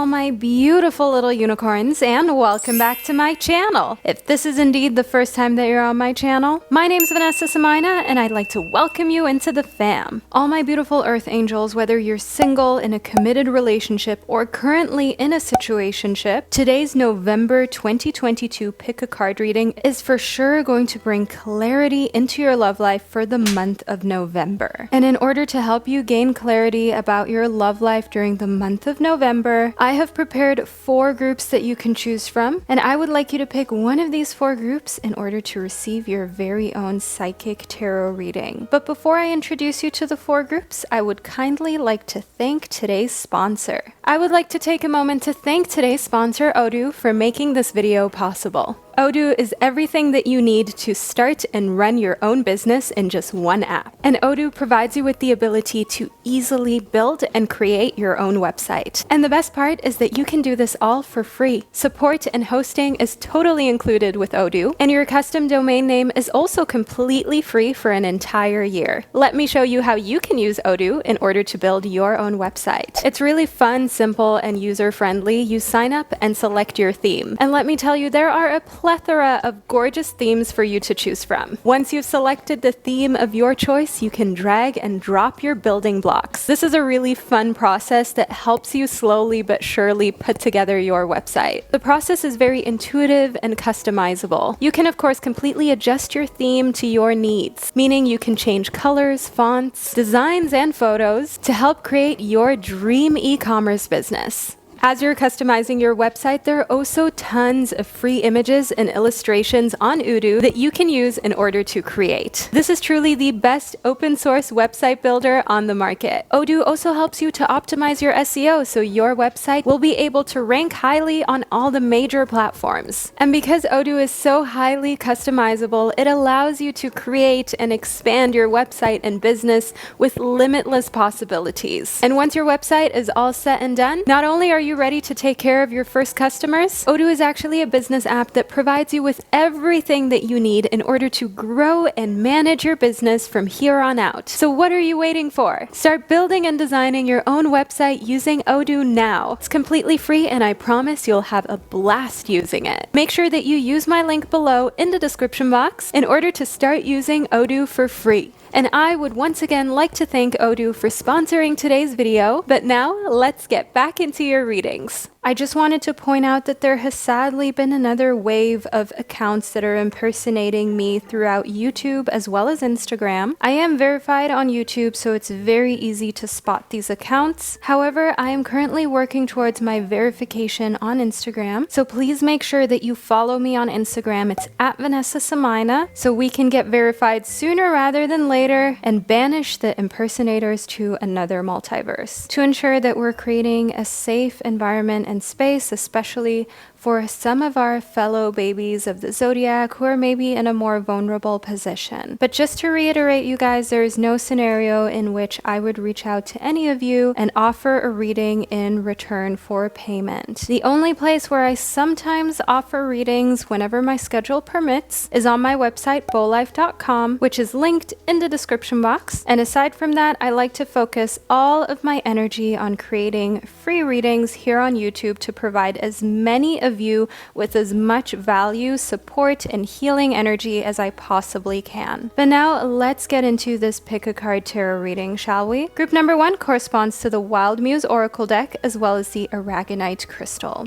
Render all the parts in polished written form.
my beautiful little unicorns, and welcome back to my channel. If this is indeed the first time that you're on my channel, my name's Vanessa Somuayina and I'd like to welcome you into the fam. All my beautiful earth angels, whether you're single, in a committed relationship, or currently in a situationship, today's November 2022 pick a card reading is for sure going to bring clarity into your love life for the month of November. And in order to help you gain clarity about your love life during the month of November, I have prepared 4 groups that you can choose from, and I would like you to pick one of these 4 groups in order to receive your very own psychic tarot reading. But before I introduce you to the 4 groups, I would kindly like to thank today's sponsor. I would like to take a moment to thank today's sponsor, Odoo, for making this video possible. Odoo is everything that you need to start and run your own business in just one app. And Odoo provides you with the ability to easily build and create your own website. And the best part is that you can do this all for free. Support and hosting is totally included with Odoo, and your custom domain name is also completely free for an entire year. Let me show you how you can use Odoo in order to build your own website. It's really fun, simple, and user-friendly. You sign up and select your theme. And let me tell you, there are a plethora of gorgeous themes for you to choose from. Once you've selected the theme of your choice, you can drag and drop your building blocks. This is a really fun process that helps you slowly but surely put together your website. The process is very intuitive and customizable. You can of course completely adjust your theme to your needs, meaning you can change colors, fonts, designs, and photos to help create your dream e-commerce business. As you're customizing your website, there are also tons of free images and illustrations on Odoo that you can use in order to create. This is truly the best open source website builder on the market. Odoo also helps you to optimize your SEO so your website will be able to rank highly on all the major platforms. And because Odoo is so highly customizable, it allows you to create and expand your website and business with limitless possibilities. And once your website is all set and done, not only are you ready to take care of your first customers, Odoo is actually a business app that provides you with everything that you need in order to grow and manage your business from here on out. So what are you waiting for? Start building and designing your own website using Odoo now. It's completely free and I promise you'll have a blast using it. Make sure that you use my link below in the description box in order to start using Odoo for free. And I would once again like to thank Odoo for sponsoring today's video, but now let's get back into your readings. I just wanted to point out that there has sadly been another wave of accounts that are impersonating me throughout YouTube as well as Instagram. I am verified on YouTube, so it's very easy to spot these accounts. However, I am currently working towards my verification on Instagram, so please make sure that you follow me on Instagram. It's at Vanessa Somuayina, so we can get verified sooner rather than later and banish the impersonators to another multiverse to ensure that we're creating a safe environment and space, especially for some of our fellow babies of the zodiac who are maybe in a more vulnerable position. But just to reiterate, you guys, there is no scenario in which I would reach out to any of you and offer a reading in return for payment. The only place where I sometimes offer readings whenever my schedule permits is on my website, bolife.com, which is linked in the description box. And aside from that, I like to focus all of my energy on creating free readings here on YouTube to provide as many of you with as much value, support, and healing energy as I possibly can. But now let's get into this pick a card tarot reading, shall we? Group number 1 corresponds to the Wild Muse Oracle deck as well as the Aragonite crystal.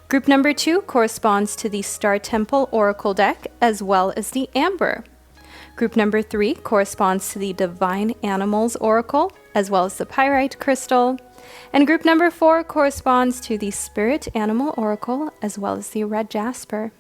Group number 2 corresponds to the Star Temple Oracle deck as well as the Amber. Group number 3 corresponds to the Divine Animals Oracle as well as the Pyrite crystal. And group number 4 corresponds to the Spirit Animal Oracle as well as the Red Jasper.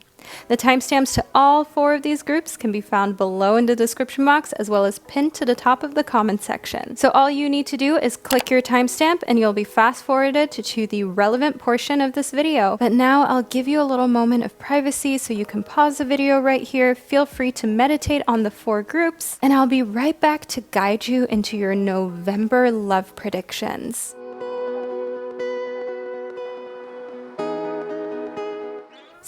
The timestamps to all 4 of these groups can be found below in the description box as well as pinned to the top of the comment section. So all you need to do is click your timestamp and you'll be fast forwarded to the relevant portion of this video. But now I'll give you a little moment of privacy so you can pause the video right here. Feel free to meditate on the 4 groups and I'll be right back to guide you into your November love predictions.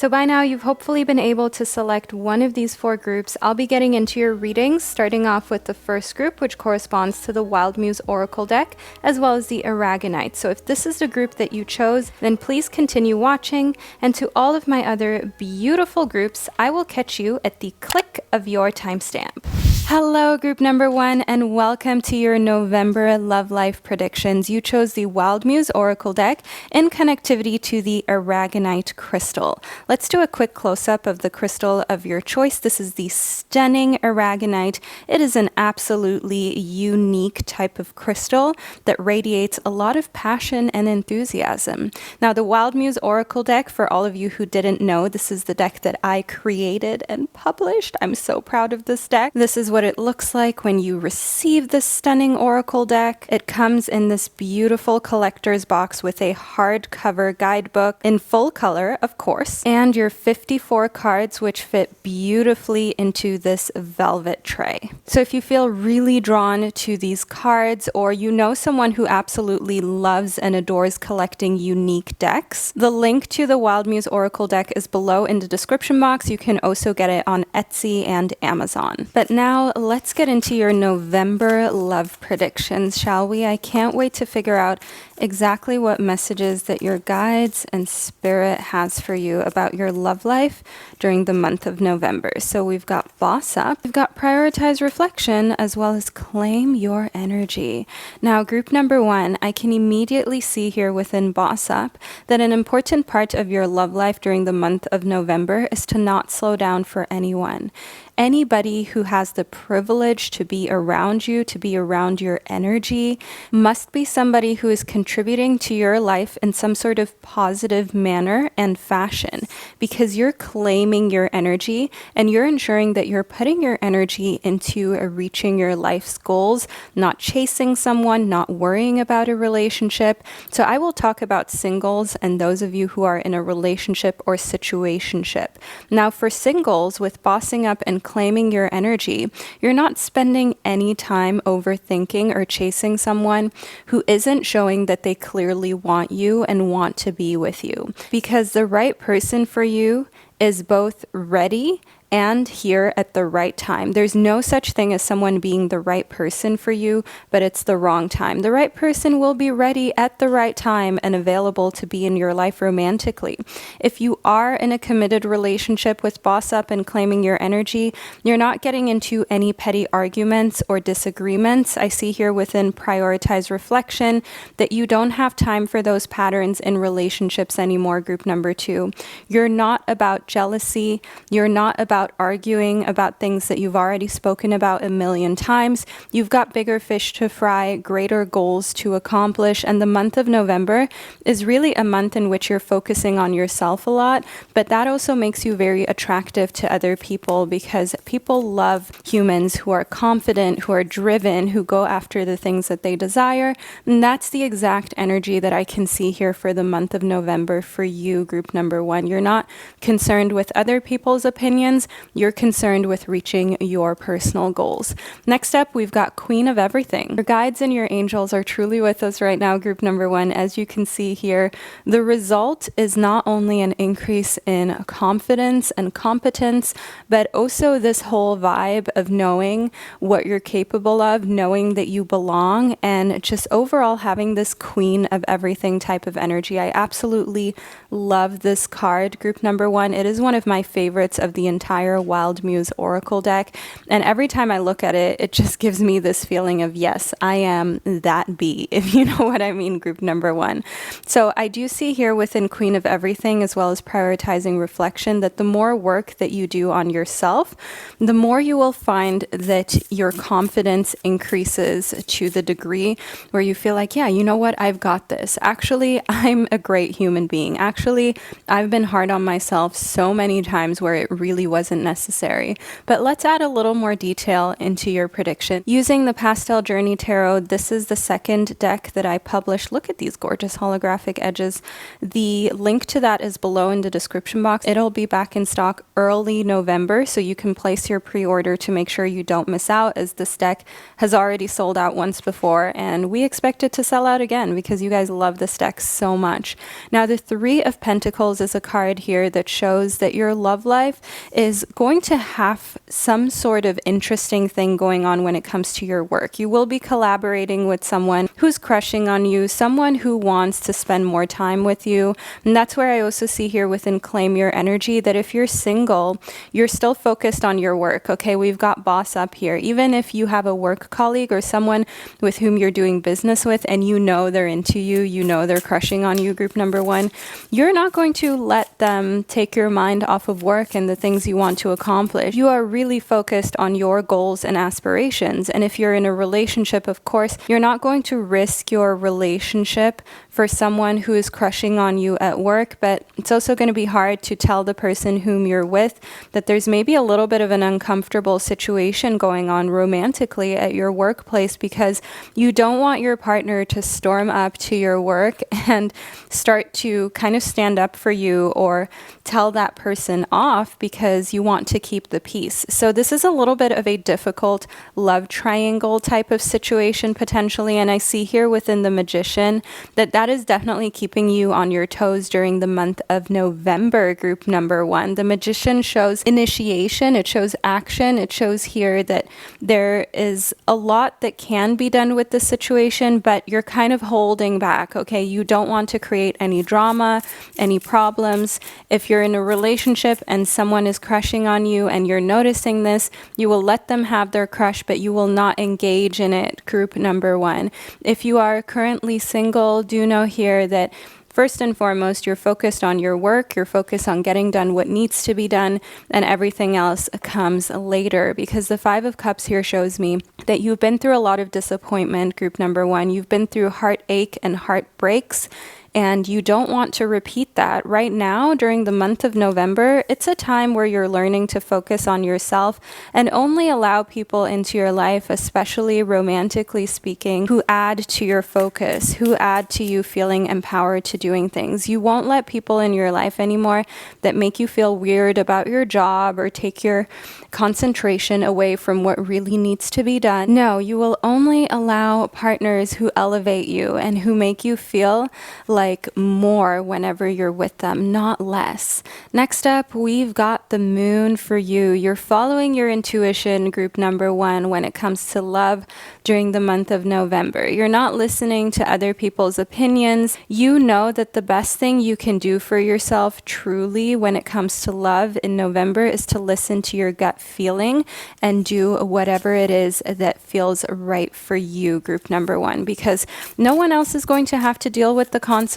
So by now you've hopefully been able to select one of these 4 groups. I'll be getting into your readings, starting off with the first group, which corresponds to the Wild Muse Oracle deck, as well as the Aragonite. So if this is the group that you chose, then please continue watching, and to all of my other beautiful groups, I will catch you at the click of your timestamp. Hello, group number 1, and welcome to your November love life predictions. You chose the Wild Muse Oracle deck in connectivity to the Aragonite crystal. Let's do a quick close-up of the crystal of your choice. This is the stunning Aragonite. It is an absolutely unique type of crystal that radiates a lot of passion and enthusiasm. Now, the Wild Muse Oracle deck, for all of you who didn't know, this is the deck that I created and published. I'm so proud of this deck. This is what it looks like when you receive this stunning oracle deck. It comes in this beautiful collector's box with a hardcover guidebook in full color, of course, and your 54 cards, which fit beautifully into this velvet tray. So if you feel really drawn to these cards, or you know someone who absolutely loves and adores collecting unique decks, the link to the Wild Muse Oracle deck is below in the description box. You can also get it on Etsy and Amazon. But now let's get into your November love predictions, shall we? I can't wait to figure out exactly what messages that your guides and spirit has for you about your love life during the month of November. So we've got Boss Up, we've got Prioritize Reflection, as well as Claim Your Energy. Now, group number 1, I can immediately see here within Boss Up that an important part of your love life during the month of November is to not slow down for anyone. Anybody who has the privilege to be around you, to be around your energy, must be somebody who is contributing to your life in some sort of positive manner and fashion, because you're claiming your energy and you're ensuring that you're putting your energy into reaching your life's goals, not chasing someone, not worrying about a relationship. So I will talk about singles and those of you who are in a relationship or situationship. Now, for singles, with bossing up and claiming your energy, you're not spending any time overthinking or chasing someone who isn't showing that they clearly want you and want to be with you. Because the right person for you is both ready and here at the right time. There's no such thing as someone being the right person for you, but it's the wrong time. The right person will be ready at the right time and available to be in your life romantically. If you are in a committed relationship with Boss Up and claiming your energy, you're not getting into any petty arguments or disagreements. I see here within Prioritize Reflection that you don't have time for those patterns in relationships anymore, group number 2. You're not about jealousy. You're not about arguing about things that you've already spoken about a million times. You've got bigger fish to fry, greater goals to accomplish, and the month of November is really a month in which you're focusing on yourself a lot, but that also makes you very attractive to other people, because people love humans who are confident, who are driven, who go after the things that they desire, and that's the exact energy that I can see here for the month of November for you, group number 1. You're not concerned with other people's opinions. You're concerned with reaching your personal goals. Next up, we've got Queen of Everything. Your guides and your angels are truly with us right now, group number 1. As you can see here, the result is not only an increase in confidence and competence, but also this whole vibe of knowing what you're capable of, knowing that you belong, and just overall having this Queen of Everything type of energy. I absolutely love this card, group number 1. It is one of my favorites of the entire Wild Muse Oracle deck, and every time I look at it, it just gives me this feeling of, yes, I am that bee, if you know what I mean, group number 1. So I do see here within Queen of Everything, as well as Prioritizing Reflection, that the more work that you do on yourself, the more you will find that your confidence increases to the degree where you feel like, yeah, you know what, I've got this. Actually, I'm a great human being. Actually, I've been hard on myself so many times where it really was wasn't necessary. But let's add a little more detail into your prediction. Using the Pastel Journey Tarot, this is the second deck that I published. Look at these gorgeous holographic edges. The link to that is below in the description box. It'll be back in stock early November, so you can place your pre-order to make sure you don't miss out, as this deck has already sold out once before, and we expect it to sell out again because you guys love this deck so much. Now, the Three of Pentacles is a card here that shows that your love life is going to have some sort of interesting thing going on when it comes to your work. You will be collaborating with someone who's crushing on you, someone who wants to spend more time with you. And that's where I also see here within Claim Your Energy that if you're single, you're still focused on your work. Okay, we've got boss up here. Even if you have a work colleague or someone with whom you're doing business with and you know they're into you, you know they're crushing on you, group number one, you're not going to let them take your mind off of work and the things you want to accomplish. You are really focused on your goals and aspirations. And if you're in a relationship, of course, you're not going to risk your relationship for someone who is crushing on you at work, but it's also going to be hard to tell the person whom you're with that there's maybe a little bit of an uncomfortable situation going on romantically at your workplace, because you don't want your partner to storm up to your work and start to kind of stand up for you or tell that person off because you want to keep the peace. So this is a little bit of a difficult love triangle type of situation potentially, and I see here within the Magician that is definitely keeping you on your toes during the month of November, group number one. The Magician shows initiation, it shows action, it shows here that there is a lot that can be done with the situation, but you're kind of holding back, okay? You don't want to create any drama, any problems. If you're in a relationship and someone is crushing on you and you're noticing this, you will let them have their crush, but you will not engage in it, group number one. If you are currently single, do know here that first and foremost, you're focused on your work, you're focused on getting done what needs to be done, and everything else comes later, because the Five of Cups here shows me that you've been through a lot of disappointment, group number one. You've been through heartache and heartbreaks, and you don't want to repeat that. Right now, during the month of November, it's a time where you're learning to focus on yourself and only allow people into your life, especially romantically speaking, who add to your focus, who add to you feeling empowered to doing things. You won't let people in your life anymore that make you feel weird about your job or take your concentration away from what really needs to be done. No, you will only allow partners who elevate you and who make you feel like more whenever you're with them, not less. Next up, we've got the Moon for you. You're following your intuition, group number one, when it comes to love during the month of November. You're not listening to other people's opinions. You know that the best thing you can do for yourself truly when it comes to love in November is to listen to your gut feeling and do whatever it is that feels right for you, group number one, because no one else is going to have to deal with the consequences.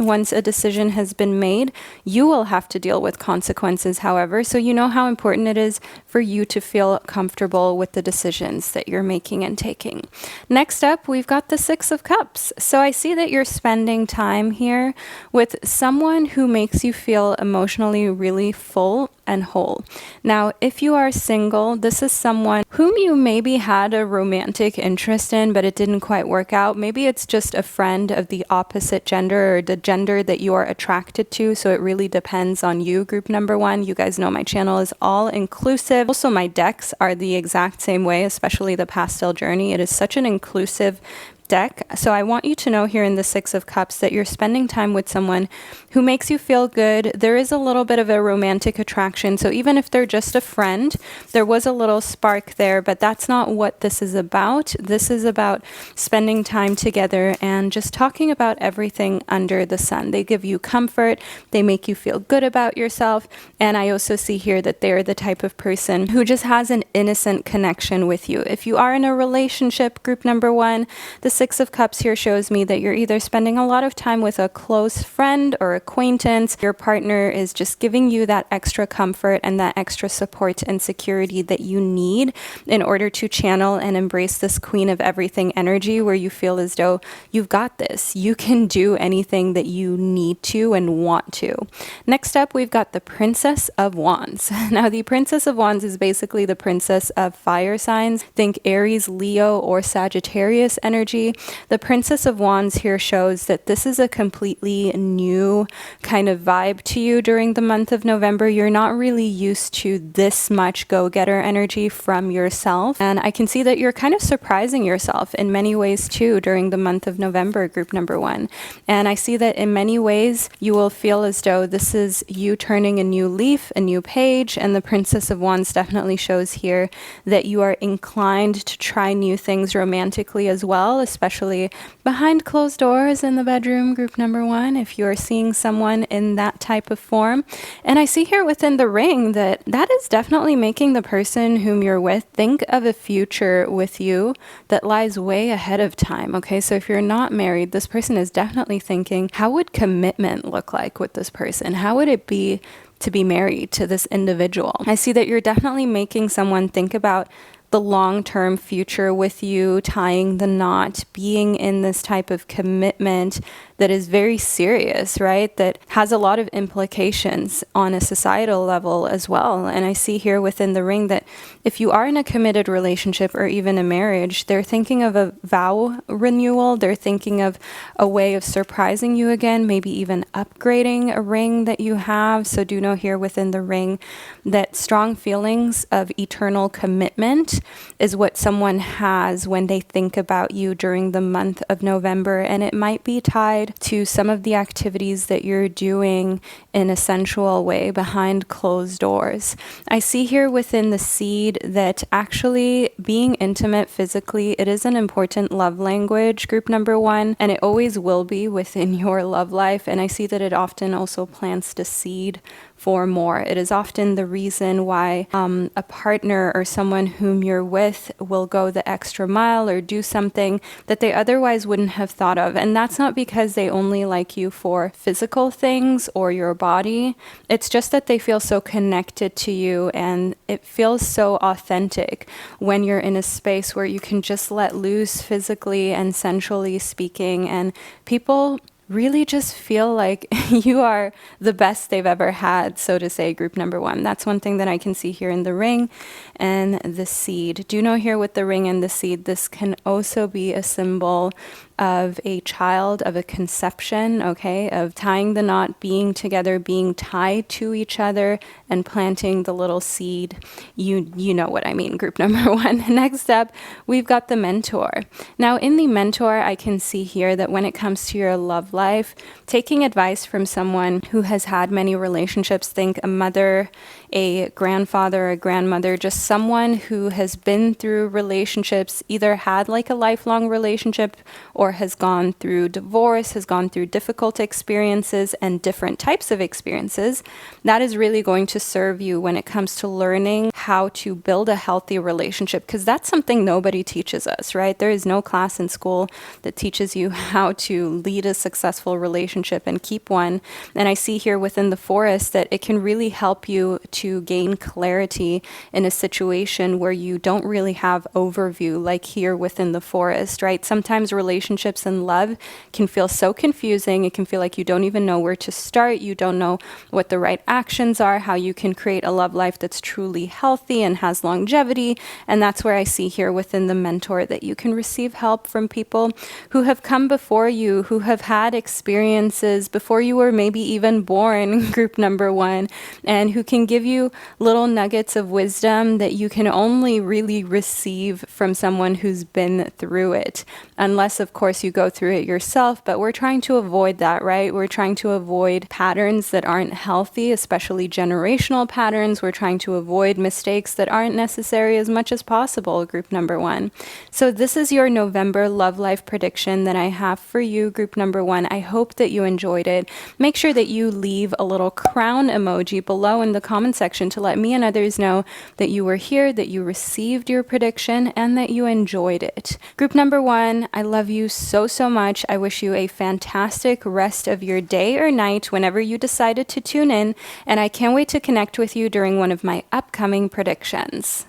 Once a decision has been made, you will have to deal with consequences, however, so you know how important it is for you to feel comfortable with the decisions that you're making and taking. Next up, we've got the Six of Cups. So I see that you're spending time here with someone who makes you feel emotionally really full and whole. Now, if you are single, this is someone whom you maybe had a romantic interest in, but it didn't quite work out. Maybe it's just a friend of the opposite gender or the gender that you are attracted to. So it really depends on you, group number one. You guys know my channel is all inclusive. Also, my decks are the exact same way, especially the Pastel Journey. It is such an inclusive deck. So I want you to know here in the Six of Cups that you're spending time with someone who makes you feel good. There is a little bit of a romantic attraction. So even if they're just a friend, there was a little spark there, but that's not what this is about. This is about spending time together and just talking about everything under the sun. They give you comfort. They make you feel good about yourself. And I also see here that they're the type of person who just has an innocent connection with you. If you are in a relationship, group number one, this Six of Cups here shows me that you're either spending a lot of time with a close friend or acquaintance. Your partner is just giving you that extra comfort and that extra support and security that you need in order to channel and embrace this Queen of Everything energy, where you feel as though you've got this. You can do anything that you need to and want to. Next up, we've got the Princess of Wands. Now, the Princess of Wands is basically the princess of fire signs. Think Aries, Leo, or Sagittarius energy. The Princess of Wands here shows that this is a completely new kind of vibe to you during the month of November. You're not really used to this much go-getter energy from yourself. And I can see that you're kind of surprising yourself in many ways too during the month of November, group number one. And I see that in many ways you will feel as though this is you turning a new leaf, a new page. And the Princess of Wands definitely shows here that you are inclined to try new things romantically as well, especially behind closed doors in the bedroom, group number one, if you're seeing someone in that type of form. And I see here within the ring that is definitely making the person whom you're with think of a future with you that lies way ahead of time. Okay, so if you're not married, this person is definitely thinking, how would commitment look like with this person? How would it be to be married to this individual? I see that you're definitely making someone think about the long-term future with you, tying the knot, being in this type of commitment that is very serious, right? That has a lot of implications on a societal level as well. And I see here within the ring that if you are in a committed relationship or even a marriage, they're thinking of a vow renewal. They're thinking of a way of surprising you again, maybe even upgrading a ring that you have. So do know here within the ring that strong feelings of eternal commitment is what someone has when they think about you during the month of November. And it might be tied to some of the activities that you're doing in a sensual way behind closed doors. I see here within the seed that actually being intimate physically, it is an important love language, group number one, and it always will be within your love life. And I see that it often also plants the seed for more. It is often the reason why a partner or someone whom you're with will go the extra mile or do something that they otherwise wouldn't have thought of. And that's not because they only like you for physical things or your body. It's just that they feel so connected to you, and it feels so authentic when you're in a space where you can just let loose physically and sensually speaking, and people really just feel like you are the best they've ever had, so to say, group number one. That's one thing that I can see here in the ring and the seed. Do know here with the ring and the seed, this can also be a symbol of a child, of a conception, okay, of tying the knot, being together, being tied to each other, and planting the little seed. You know what I mean, group number one. Next up, we've got the mentor. Now, in the mentor, I can see here that when it comes to your love life, taking advice from someone who has had many relationships, think a mother, a grandfather, a grandmother, just someone who has been through relationships, either had like a lifelong relationship or has gone through divorce, has gone through difficult experiences and different types of experiences. That is really going to serve you when it comes to learning how to build a healthy relationship, because that's something nobody teaches us, right? There is no class in school that teaches you how to lead a successful relationship and keep one. And I see here within the forest that it can really help you to gain clarity in a situation where you don't really have overview, like here within the forest, right? Sometimes relationships and love can feel so confusing. It can feel like you don't even know where to start. You don't know what the right actions are, how you can create a love life that's truly healthy and has longevity. And that's where I see here within the mentor that you can receive help from people who have come before you, who have had experiences before you were maybe even born, group number one, and who can give you little nuggets of wisdom that you can only really receive from someone who's been through it. Unless, of course, you go through it yourself, but we're trying to avoid that, right? We're trying to avoid patterns that aren't healthy, especially generational patterns. We're trying to avoid mistakes that aren't necessary as much as possible, group number one. So this is your November love life prediction that I have for you, group number one. I hope that you enjoyed it. Make sure that you leave a little crown emoji below in the comment section to let me and others know that you were here, that you received your prediction, and that you enjoyed it. Group number 1, I love you so, so much. I wish you a fantastic rest of your day or night whenever you decided to tune in, and I can't wait to connect with you during one of my upcoming predictions.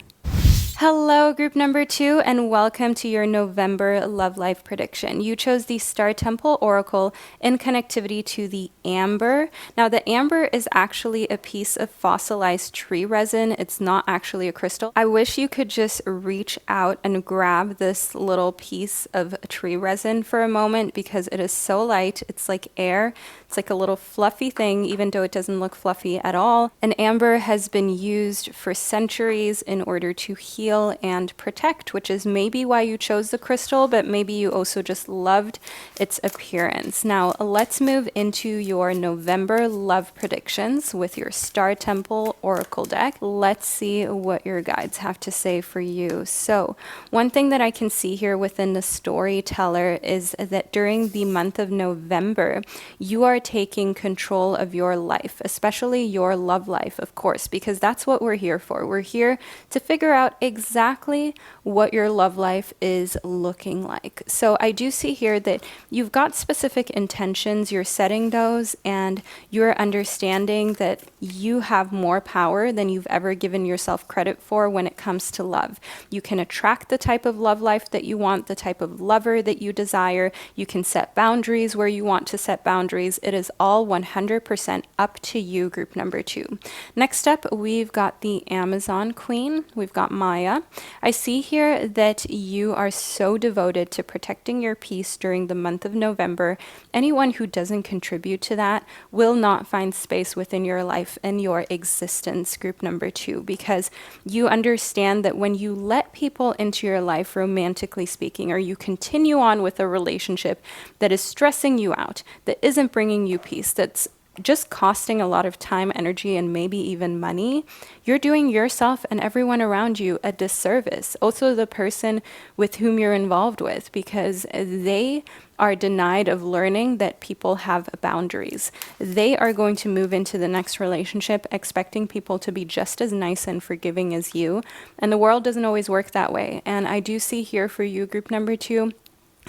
Hello, group number 2, and welcome to your November love life prediction. You chose the Star Temple Oracle in connectivity to the amber. Now, the amber is actually a piece of fossilized tree resin. It's not actually a crystal. I wish you could just reach out and grab this little piece of tree resin for a moment because it is so light. It's like air. It's like a little fluffy thing, even though it doesn't look fluffy at all. And amber has been used for centuries in order to heal and protect, which is maybe why you chose the crystal, but maybe you also just loved its appearance. Now, let's move into your November love predictions with your Star Temple Oracle deck. Let's see what your guides have to say for you. So, one thing that I can see here within the storyteller is that during the month of November, you are taking control of your life, especially your love life, of course, because that's what we're here for. We're here to figure out exactly what your love life is looking like. So I do see here that you've got specific intentions, you're setting those, and you're understanding that you have more power than you've ever given yourself credit for when it comes to love. You can attract the type of love life that you want, the type of lover that you desire. You can set boundaries where you want to set boundaries. It is all 100% up to you, group number 2. Next up, we've got the Amazon Queen. We've got Maya. I see here that you are so devoted to protecting your peace during the month of November. Anyone who doesn't contribute to that will not find space within your life and your existence, group number 2, because you understand that when you let people into your life, romantically speaking, or you continue on with a relationship that is stressing you out, that isn't bringing you peace, that's just costing a lot of time, energy, and maybe even money, you're doing yourself and everyone around you a disservice. Also the person with whom you're involved with, because they are denied of learning that people have boundaries. They are going to move into the next relationship expecting people to be just as nice and forgiving as you. And the world doesn't always work that way. And I do see here for you, group number 2,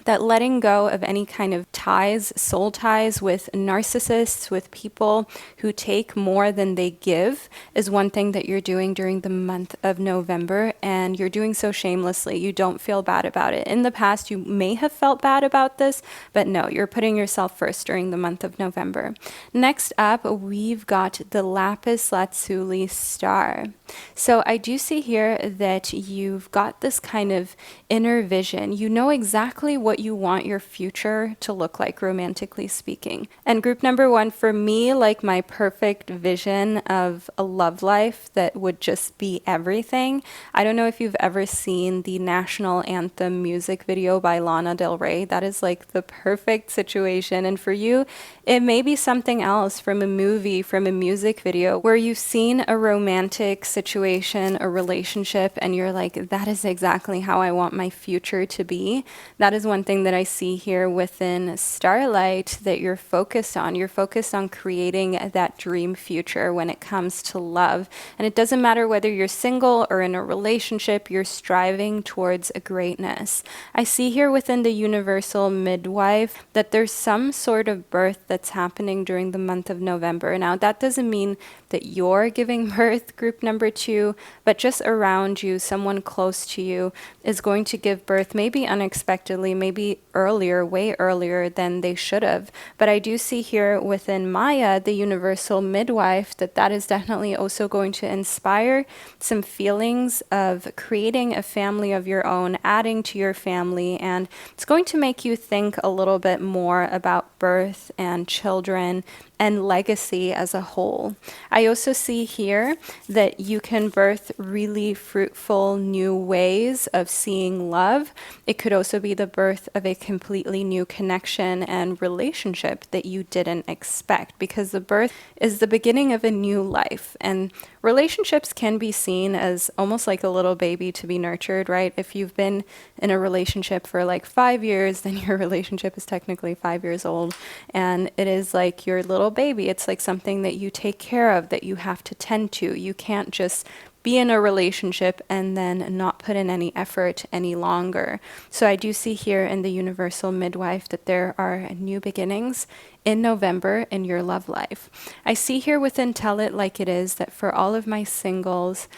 that letting go of any kind of ties, soul ties with narcissists, with people who take more than they give, is one thing that you're doing during the month of November, and you're doing so shamelessly. You don't feel bad about it. In the past, you may have felt bad about this, but no, you're putting yourself first during the month of November. Next up, we've got the Lapis Lazuli Star. So I do see here that you've got this kind of inner vision. You know exactly what you want your future to look like, romantically speaking. And group number 1, for me, like my perfect vision of a love life that would just be everything. I don't know if you've ever seen the national anthem music video by Lana Del Rey. That is like the perfect situation. And for you, it may be something else from a movie, from a music video, where you've seen a romantic situation, a relationship, and you're like, that is exactly how I want my future to be. That is one thing that I see here within Starlight that you're focused on. You're focused on creating that dream future when it comes to love. And it doesn't matter whether you're single or in a relationship, you're striving towards a greatness. I see here within the Universal Midwife that there's some sort of birth that's happening during the month of November. Now, that doesn't mean that you're giving birth, group number 2, but just around you, someone close to you is going to give birth, maybe unexpectedly, maybe earlier, way earlier than they should have. But I do see here within Maya, the Universal Midwife, that that is definitely also going to inspire some feelings of creating a family of your own, adding to your family, and it's going to make you think a little bit more about birth and children and legacy as a whole. I also see here that you can birth really fruitful new ways of seeing love. It could also be the birth of a completely new connection and relationship that you didn't expect, because the birth is the beginning of a new life. And relationships can be seen as almost like a little baby to be nurtured, right? If you've been in a relationship for like 5 years, then your relationship is technically 5 years old. And it is like your little baby. It's like something that you take care of, that you have to tend to. You can't just be in a relationship and then not put in any effort any longer. So I do see here in the Universal Midwife that there are new beginnings in November in your love life. I see here within Tell It Like It Is that for all of my singles,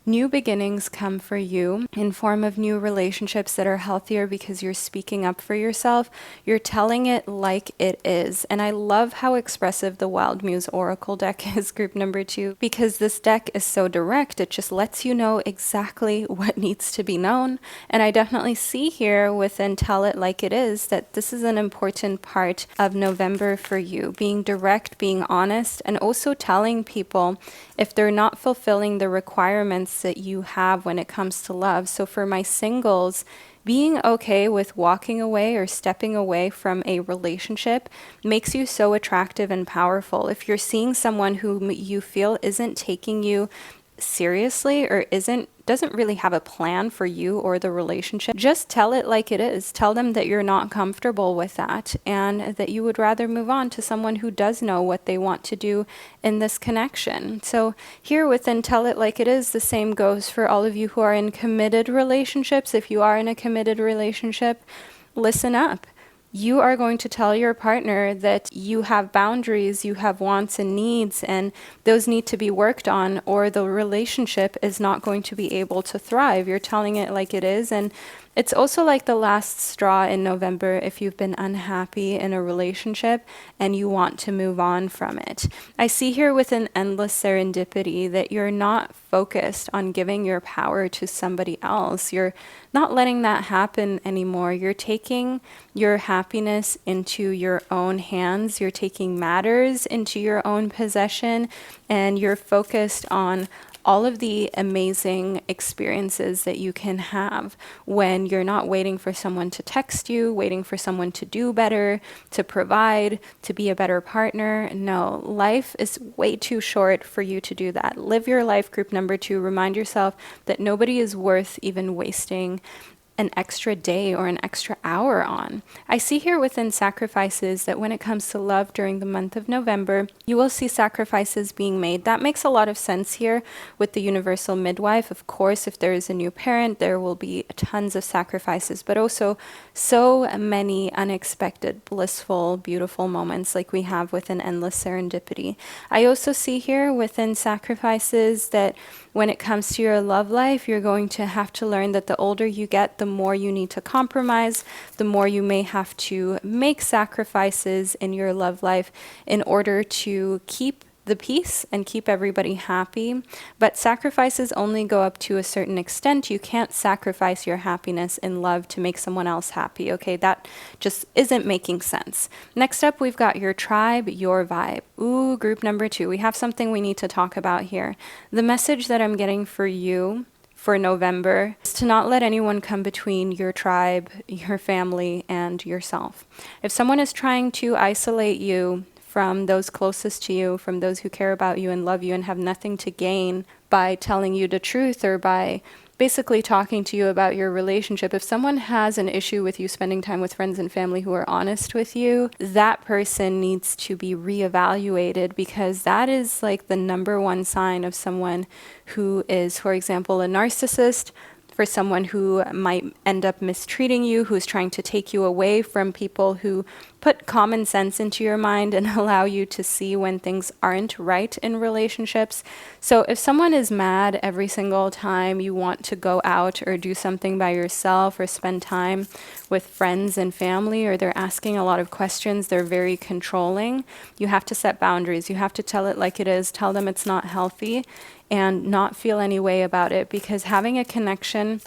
new beginnings come for you in form of new relationships that are healthier because you're speaking up for yourself. You're telling it like it is. And I love how expressive the Wild Muse Oracle deck is, group number 2, because this deck is so direct. It just lets you know exactly what needs to be known. And I definitely see here within Tell It Like It Is that this is an important part of November for you. Being direct, being honest, and also telling people if they're not fulfilling the requirements that you have when it comes to love. So for my singles, being okay with walking away or stepping away from a relationship makes you so attractive and powerful. If you're seeing someone who you feel isn't taking you seriously or doesn't really have a plan for you or the relationship, just tell it like it is. Tell them that you're not comfortable with that and that you would rather move on to someone who does know what they want to do in this connection. So here within Tell It Like It Is, the same goes for all of you who are in committed relationships. If you are in a committed relationship, listen up. You are going to tell your partner that you have boundaries, you have wants and needs, and those need to be worked on, or the relationship is not going to be able to thrive. You're telling it like it is. And it's also like the last straw in November if you've been unhappy in a relationship and you want to move on from it. I see here with an endless serendipity that you're not focused on giving your power to somebody else. You're not letting that happen anymore. You're taking your happiness into your own hands. You're taking matters into your own possession, and you're focused on all of the amazing experiences that you can have when you're not waiting for someone to text you, waiting for someone to do better, to provide, to be a better partner. No, life is way too short for you to do that. Live your life, group number 2. Remind yourself that nobody is worth even wasting an extra day or an extra hour on. I see here within sacrifices that when it comes to love during the month of November, you will see sacrifices being made. That makes a lot of sense here with the Universal Midwife. Of course, if there is a new parent, there will be tons of sacrifices, but also so many unexpected, blissful, beautiful moments like we have within Endless Serendipity. I also see here within sacrifices that when it comes to your love life, you're going to have to learn that the older you get, the more you need to compromise, the more you may have to make sacrifices in your love life in order to keep the peace and keep everybody happy. But sacrifices only go up to a certain extent. You can't sacrifice your happiness in love to make someone else happy, okay? That just isn't making sense. Next up, we've got your tribe, your vibe. Ooh, group number 2. We have something we need to talk about here. The message that I'm getting for you for November is to not let anyone come between your tribe, your family, and yourself. If someone is trying to isolate you from those closest to you, from those who care about you and love you and have nothing to gain by telling you the truth or by basically talking to you about your relationship, if someone has an issue with you spending time with friends and family who are honest with you, that person needs to be reevaluated, because that is like the number one sign of someone who is, for example, a narcissist, for someone who might end up mistreating you, who's trying to take you away from people who put common sense into your mind and allow you to see when things aren't right in relationships. So if someone is mad every single time you want to go out or do something by yourself or spend time with friends and family, or they're asking a lot of questions, they're very controlling, you have to set boundaries. You have to tell it like it is, tell them it's not healthy, and not feel any way about it, because having a connection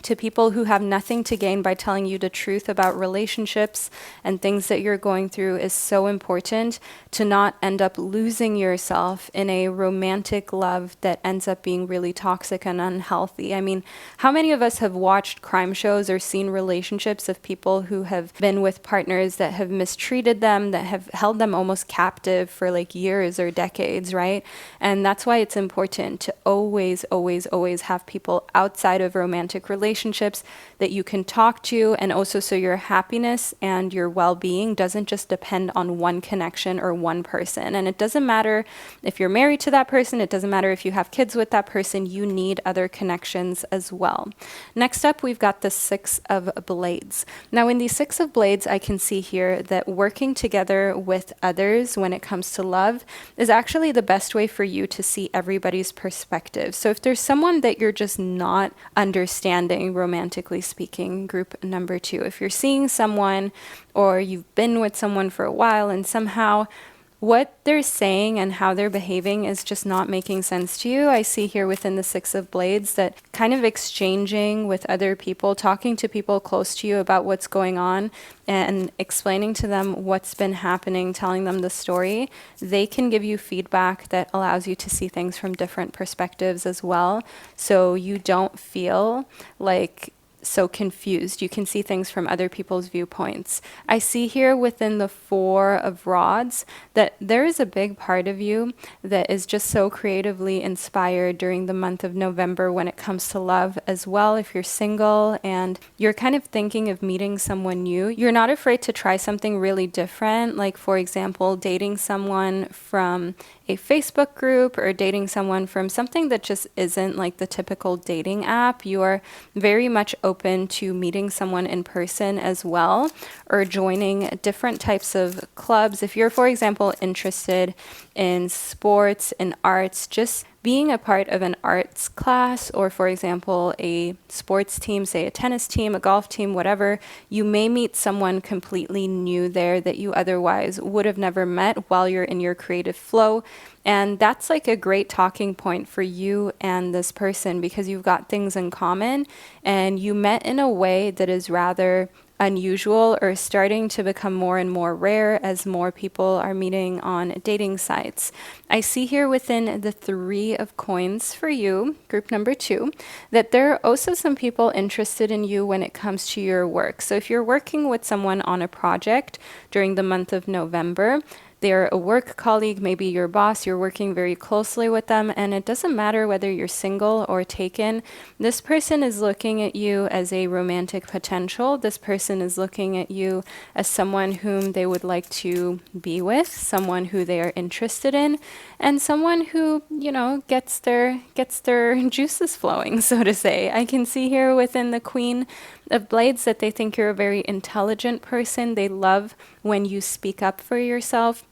to people who have nothing to gain by telling you the truth about relationships and things that you're going through is so important to not end up losing yourself in a romantic love that ends up being really toxic and unhealthy. I mean, how many of us have watched crime shows or seen relationships of people who have been with partners that have mistreated them, that have held them almost captive for like years or decades, right? And that's why it's important to always, always, always have people outside of romantic relationships that you can talk to, and also so your happiness and your well-being doesn't just depend on one connection or one person. And it doesn't matter if you're married to that person, it doesn't matter if you have kids with that person, you need other connections as well. Next up, we've got the Six of Blades. Now in the Six of Blades, I can see here that working together with others when it comes to love is actually the best way for you to see everybody's perspective. So if there's someone that you're just not understanding, romantically speaking, group number 2, if you're seeing someone or you've been with someone for a while and somehow what they're saying and how they're behaving is just not making sense to you, I see here within the Six of Blades that kind of exchanging with other people, talking to people close to you about what's going on and explaining to them what's been happening, telling them the story, they can give you feedback that allows you to see things from different perspectives as well. So you don't feel like so confused. You can see things from other people's viewpoints. I see here within the Four of Rods that there is a big part of you that is just so creatively inspired during the month of November when it comes to love as well. If you're single and you're kind of thinking of meeting someone new, you're not afraid to try something really different. Like for example, dating someone from a Facebook group or dating someone from something that just isn't like the typical dating app. You are very much open to meeting someone in person as well, or joining different types of clubs. If you're, for example, interested in sports and arts, just being a part of an arts class or, for example, a sports team, say a tennis team, a golf team, whatever, you may meet someone completely new there that you otherwise would have never met while you're in your creative flow. And that's like a great talking point for you and this person because you've got things in common and you met in a way that is rather unusual or starting to become more and more rare as more people are meeting on dating sites. I see here within the Three of Coins for you, group number 2, that there are also some people interested in you when it comes to your work. So if you're working with someone on a project during the month of November, they're a work colleague, maybe your boss, you're working very closely with them, and it doesn't matter whether you're single or taken. This person is looking at you as a romantic potential. This person is looking at you as someone whom they would like to be with, someone who they are interested in, and someone who, you know, gets their juices flowing, so to say. I can see here within the Queen of Blades that they think you're a very intelligent person. They love when you speak up for yourself.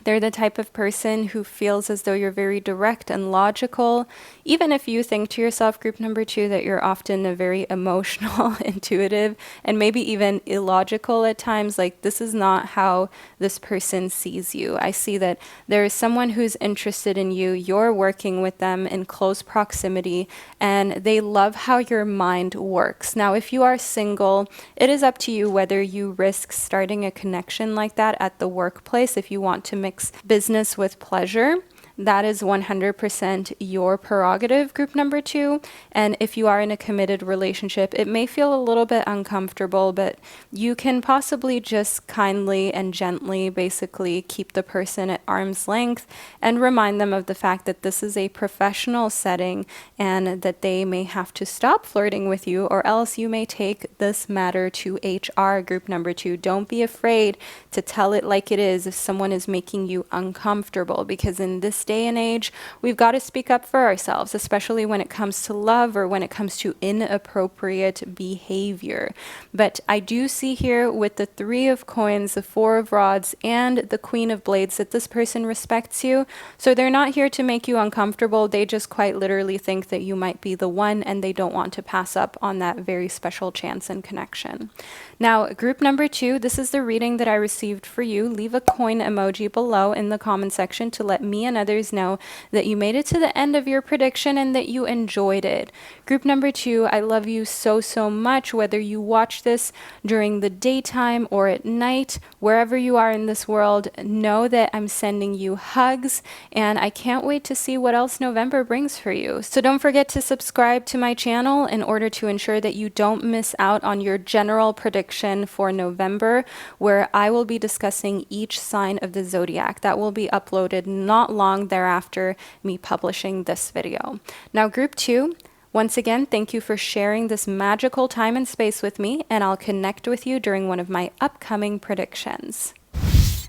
They're the type of person who feels as though you're very direct and logical, even if you think to yourself, group number 2, that you're often a very emotional, intuitive, and maybe even illogical at times. Like, this is not how this person sees you. I see that there is someone who's interested in you, you're working with them in close proximity, and they love how your mind works. Now, if you are single, it is up to you whether you risk starting a connection like that at the workplace if you want to mix business with pleasure. That is 100% your prerogative, group number 2. And if you are in a committed relationship, it may feel a little bit uncomfortable, but you can possibly just kindly and gently basically keep the person at arm's length and remind them of the fact that this is a professional setting and that they may have to stop flirting with you, or else you may take this matter to HR, group number 2. Don't be afraid to tell it like it is if someone is making you uncomfortable, because in this day and age, we've got to speak up for ourselves, especially when it comes to love or when it comes to inappropriate behavior. But I do see here with the Three of Coins, the Four of Rods, and the Queen of Blades that this person respects you. So they're not here to make you uncomfortable. They just quite literally think that you might be the one, and they don't want to pass up on that very special chance and connection. Now, group number 2, this is the reading that I received for you. Leave a coin emoji below in the comment section to let me and others others know that you made it to the end of your prediction and that you enjoyed it. Group number 2, I love you so, so much, whether you watch this during the daytime or at night, wherever you are in this world, know that I'm sending you hugs, and I can't wait to see what else November brings for you. So don't forget to subscribe to my channel in order to ensure that you don't miss out on your general prediction for November, where I will be discussing each sign of the zodiac. That will be uploaded not long thereafter me publishing this video. Now, group 2, once again, thank you for sharing this magical time and space with me, and I'll connect with you during one of my upcoming predictions.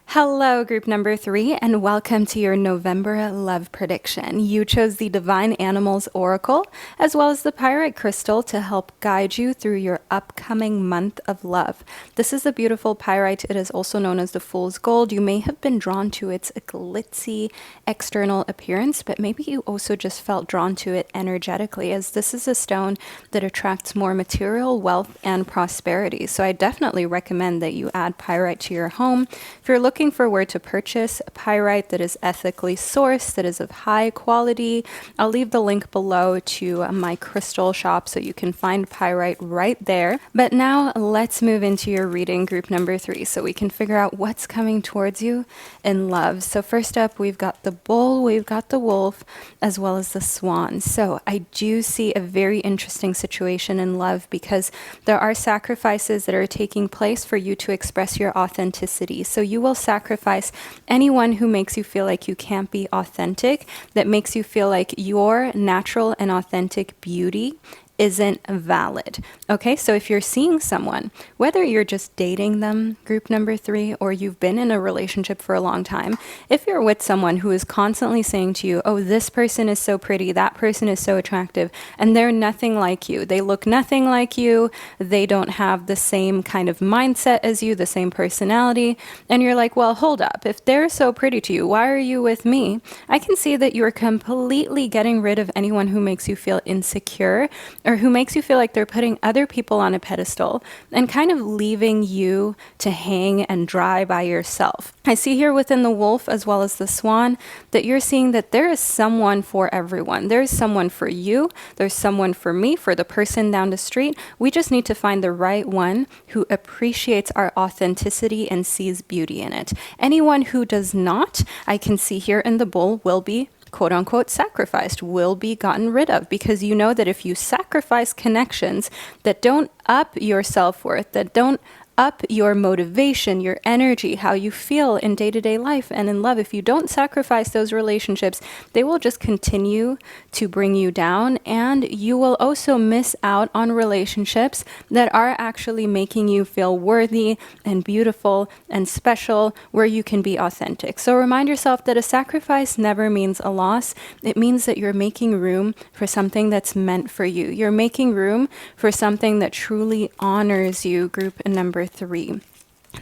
Hello, group number 3, and welcome to your November love prediction. You chose the Divine Animals Oracle, as well as the Pyrite Crystal to help guide you through your upcoming month of love. This is the beautiful Pyrite. It is also known as the Fool's Gold. You may have been drawn to its glitzy external appearance, but maybe you also just felt drawn to it energetically, as this is a stone that attracts more material wealth and prosperity. So I definitely recommend that you add Pyrite to your home. If you're looking for where to purchase a pyrite that is ethically sourced, that is of high quality, I'll leave the link below to my crystal shop so you can find pyrite right there. But now let's move into your reading, group number 3, so we can figure out what's coming towards you in love. So first up, we've got the bull, we've got the wolf, as well as the swan. So I do see a very interesting situation in love, because there are sacrifices that are taking place for you to express your authenticity. So you will sacrifice anyone who makes you feel like you can't be authentic, that makes you feel like your natural and authentic beauty isn't valid. Okay, so if you're seeing someone, whether you're just dating them, group number 3, or you've been in a relationship for a long time, if you're with someone who is constantly saying to you, oh, this person is so pretty, that person is so attractive, and they're nothing like you, they look nothing like you, they don't have the same kind of mindset as you, the same personality, and you're like, well, hold up, if they're so pretty to you, why are you with me? I can see that you're completely getting rid of anyone who makes you feel insecure, or who makes you feel like they're putting other people on a pedestal and kind of leaving you to hang and dry by yourself. I see here within the wolf as well as the swan that you're seeing that there is someone for everyone. There's someone for you, there's someone for me, for the person down the street. We just need to find the right one who appreciates our authenticity and sees beauty in it. Anyone who does not, I can see here in the bull, will be quote unquote sacrificed, will be gotten rid of, because you know that if you sacrifice connections that don't up your self-worth, that don't up your motivation, your energy, how you feel in day-to-day life and in love, if you don't sacrifice those relationships, they will just continue to bring you down, and you will also miss out on relationships that are actually making you feel worthy and beautiful and special, where you can be authentic. So remind yourself that a sacrifice never means a loss. It means that you're making room for something that's meant for you. You're making room for something that truly honors you, group number 3.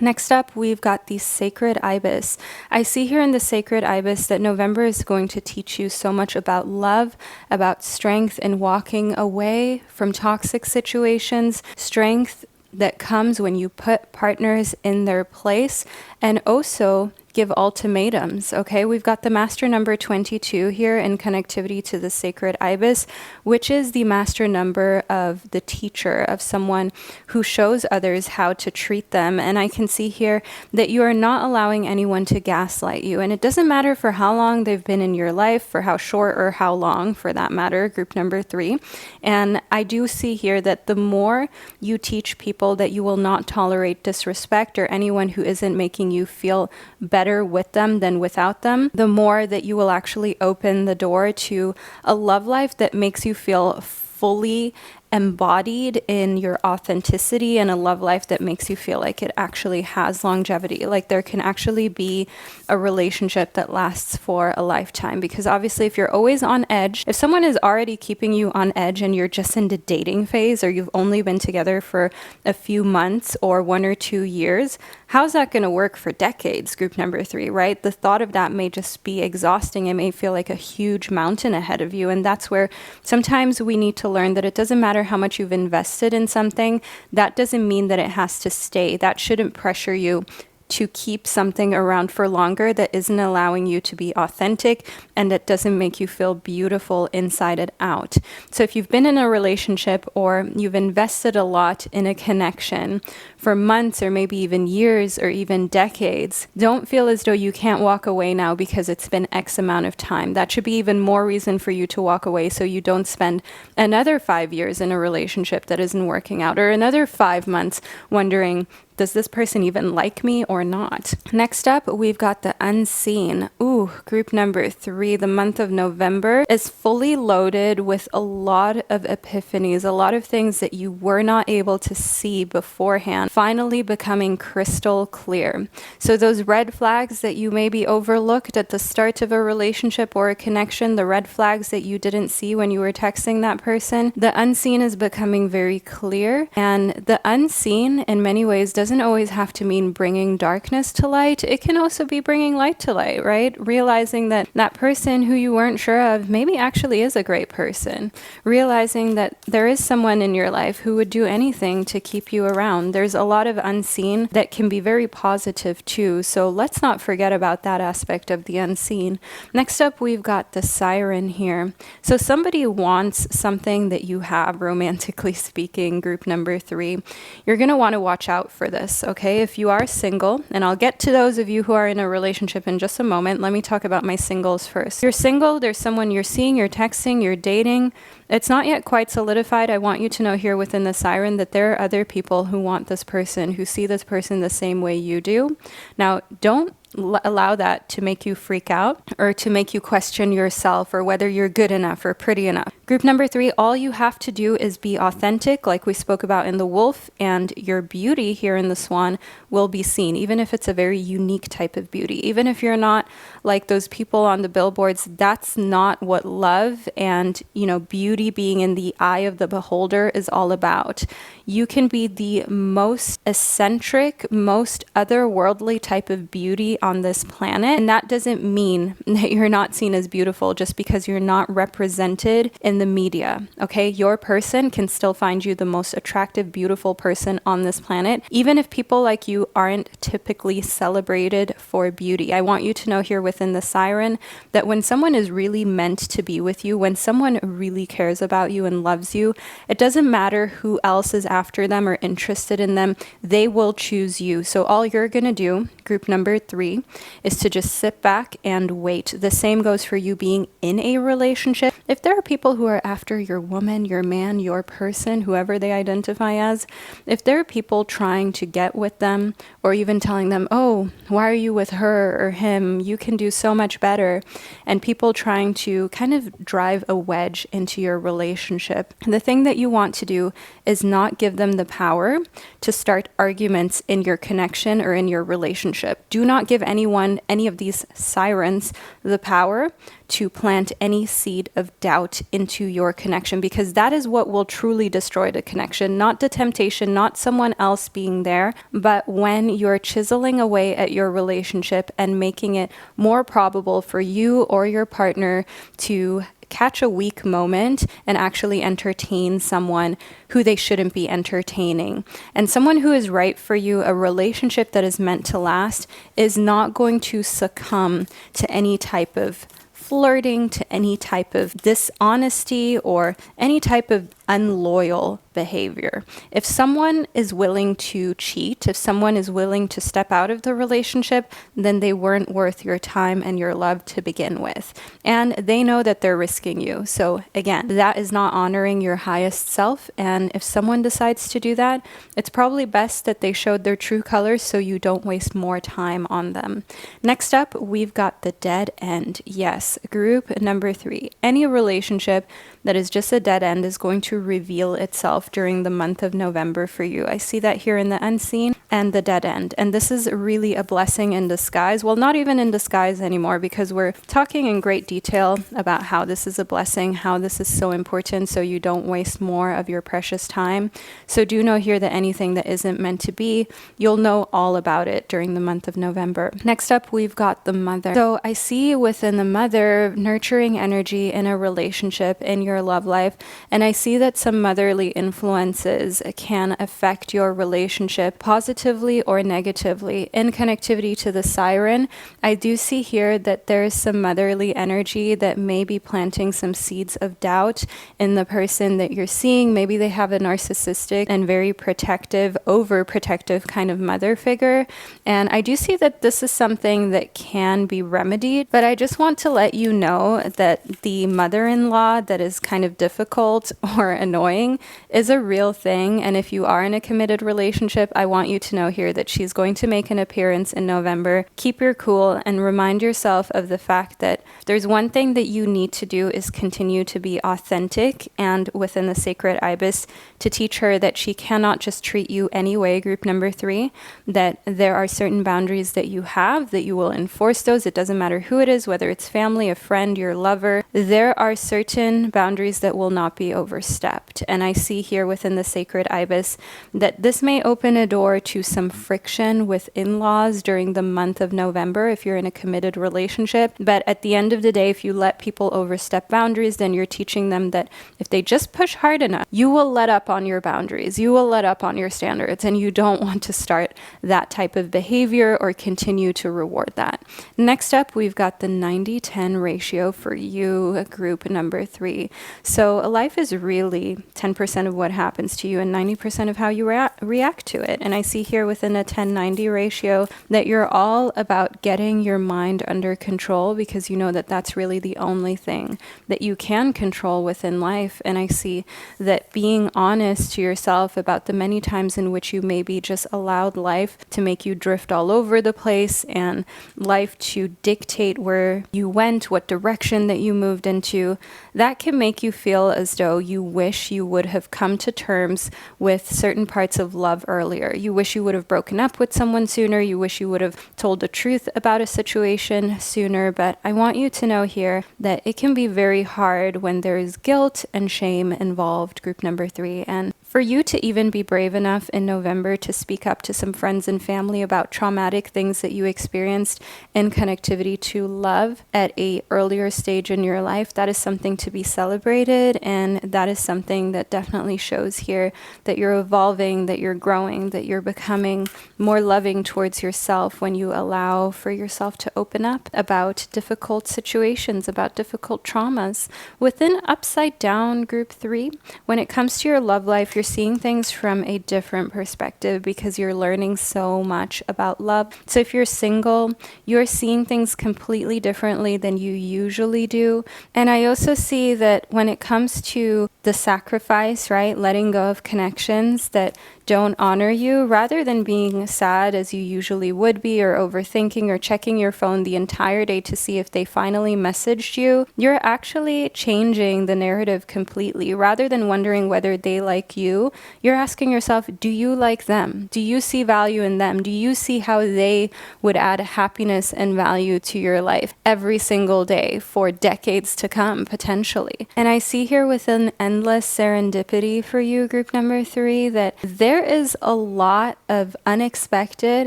Next up, we've got the Sacred Ibis. I see here in the Sacred Ibis that November is going to teach you so much about love, about strength in walking away from toxic situations, strength that comes when you put partners in their place, and also give ultimatums. Okay, we've got the master number 22 here in connectivity to the Sacred Ibis, which is the master number of the teacher, of someone who shows others how to treat them. And I can see here that you are not allowing anyone to gaslight you. And it doesn't matter for how long they've been in your life, for how short or how long, for that matter, group number 3. And I do see here that the more you teach people that you will not tolerate disrespect or anyone who isn't making you feel better with them than without them, the more that you will actually open the door to a love life that makes you feel fully embodied in your authenticity, and a love life that makes you feel like it actually has longevity, like there can actually be a relationship that lasts for a lifetime. Because obviously if you're always on edge, if someone is already keeping you on edge and you're just in the dating phase, or you've only been together for a few months or 1 or 2 years, how's that going to work for decades, group number 3, right? The thought of that may just be exhausting. It may feel like a huge mountain ahead of you. And that's where sometimes we need to learn that it doesn't matter how much you've invested in something, that doesn't mean that it has to stay. That shouldn't pressure you to keep something around for longer that isn't allowing you to be authentic and that doesn't make you feel beautiful inside and out. So if you've been in a relationship or you've invested a lot in a connection for months or maybe even years or even decades, don't feel as though you can't walk away now because it's been X amount of time. That should be even more reason for you to walk away so you don't spend another 5 years in a relationship that isn't working out, or another 5 months wondering, does this person even like me or not? Next up, we've got the unseen. Ooh, group number 3, the month of November is fully loaded with a lot of epiphanies, a lot of things that you were not able to see beforehand, finally becoming crystal clear. So those red flags that you maybe overlooked at the start of a relationship or a connection, the red flags that you didn't see when you were texting that person, the unseen is becoming very clear. And the unseen, in many ways, doesn't always have to mean bringing darkness to light. It can also be bringing light to light, right? Realizing that that person who you weren't sure of maybe actually is a great person. Realizing that there is someone in your life who would do anything to keep you around. There's a lot of unseen that can be very positive too. So let's not forget about that aspect of the unseen. Next up, we've got the siren here. So somebody wants something that you have, romantically speaking, group number 3. You're going to want to watch out for this, okay? If you are single, and I'll get to those of you who are in a relationship in just a moment, let me talk about my singles first. You're single, there's someone you're seeing, you're texting, you're dating. It's not yet quite solidified. I want you to know here within the siren that there are other people who want this person, who see this person the same way you do. Now, don't allow that to make you freak out or to make you question yourself or whether you're good enough or pretty enough. Group number 3, all you have to do is be authentic, like we spoke about in the wolf, and your beauty here in the swan will be seen, even if it's a very unique type of beauty. Even if you're not like those people on the billboards, that's not what love and, beauty being in the eye of the beholder is all about. You can be the most eccentric, most otherworldly type of beauty on this planet. And that doesn't mean that you're not seen as beautiful just because you're not represented in the media. Okay, your person can still find you the most attractive, beautiful person on this planet, even if people like you aren't typically celebrated for beauty. I want you to know here within the siren that when someone is really meant to be with you, when someone really cares about you and loves you, it doesn't matter who else is after them or interested in them, they will choose you. So all you're going to do, group number 3, is to just sit back and wait. The same goes for you being in a relationship. If there are people who are after your woman, your man, your person, whoever they identify as, if there are people trying to get with them or even telling them, oh, why are you with her or him? You can do so much better. And people trying to kind of drive a wedge into your relationship. The thing that you want to do is not give them the power to start arguments in your connection or in your relationship. Do not give anyone, any of these sirens, the power to plant any seed of doubt into your connection, because that is what will truly destroy the connection, not the temptation, not someone else being there, but when you're chiseling away at your relationship and making it more probable for you or your partner to catch a weak moment and actually entertain someone who they shouldn't be entertaining. And someone who is right for you, a relationship that is meant to last, is not going to succumb to any type of flirting, to any type of dishonesty or any type of unloyal behavior. If someone is willing to cheat, if someone is willing to step out of the relationship, then they weren't worth your time and your love to begin with. And they know that they're risking you. So again, that is not honoring your highest self. And if someone decides to do that, it's probably best that they showed their true colors so you don't waste more time on them. Next up, we've got the dead end. Yes, group number 3. Any relationship that is just a dead end is going to reveal itself during the month of November for you. I see that here in the unseen and the dead end. And this is really a blessing in disguise. Well, not even in disguise anymore, because we're talking in great detail about how this is a blessing, how this is so important so you don't waste more of your precious time. So do know here that anything that isn't meant to be, you'll know all about it during the month of November. Next up, we've got the mother. So I see within the mother nurturing energy in a relationship, in your your love life. And I see that some motherly influences can affect your relationship positively or negatively. In connectivity to the siren, I do see here that there's some motherly energy that may be planting some seeds of doubt in the person that you're seeing. Maybe they have a narcissistic and very protective, overprotective kind of mother figure. And I do see that this is something that can be remedied, but I just want to let you know that the mother-in-law that is kind of difficult or annoying is a real thing. And if you are in a committed relationship, I want you to know here that she's going to make an appearance in November. Keep your cool and remind yourself of the fact that there's one thing that you need to do is continue to be authentic and within the sacred ibis to teach her that she cannot just treat you anyway, group number 3, that there are certain boundaries that you have, that you will enforce those. It doesn't matter who it is, whether it's family, a friend, your lover. There are certain boundaries that will not be overstepped. And I see here within the sacred ibis that this may open a door to some friction with in-laws during the month of November if you're in a committed relationship. But at the end of the day, if you let people overstep boundaries, then you're teaching them that if they just push hard enough, you will let up on your boundaries, you will let up on your standards, and you don't want to start that type of behavior or continue to reward that. Next up, we've got the 90-10 ratio for you, group number 3. So life is really 10% of what happens to you and 90% of how you react to it. And I see here within a 10-90 ratio that you're all about getting your mind under control, because you know that that's really the only thing that you can control within life. And I see that being honest to yourself about the many times in which you maybe just allowed life to make you drift all over the place and life to dictate where you went, what direction that you moved into, that can make you feel as though you wish you would have come to terms with certain parts of love earlier. You wish you would have broken up with someone sooner. You wish you would have told the truth about a situation sooner. But I want you to know here that it can be very hard when there is guilt and shame involved, group number 3. And for you to even be brave enough in November to speak up to some friends and family about traumatic things that you experienced in connectivity to love at a earlier stage in your life, that is something to be celebrated. And that is something that definitely shows here that you're evolving, that you're growing, that you're becoming more loving towards yourself when you allow for yourself to open up about difficult situations, about difficult traumas. Within upside down, group 3, when it comes to your love life, you're seeing things from a different perspective because you're learning so much about love. So if you're single, you're seeing things completely differently than you usually do. And I also see that when it comes to the sacrifice, right, letting go of connections that don't honor you, rather than being sad as you usually would be, or overthinking or checking your phone the entire day to see if they finally messaged you, you're actually changing the narrative completely. Rather than wondering whether they like you, you're asking yourself, do you like them? Do you see value in them? Do you see how they would add happiness and value to your life every single day for decades to come, potentially? And I see here with an endless serendipity for you, group number 3, that there is a lot of unexpected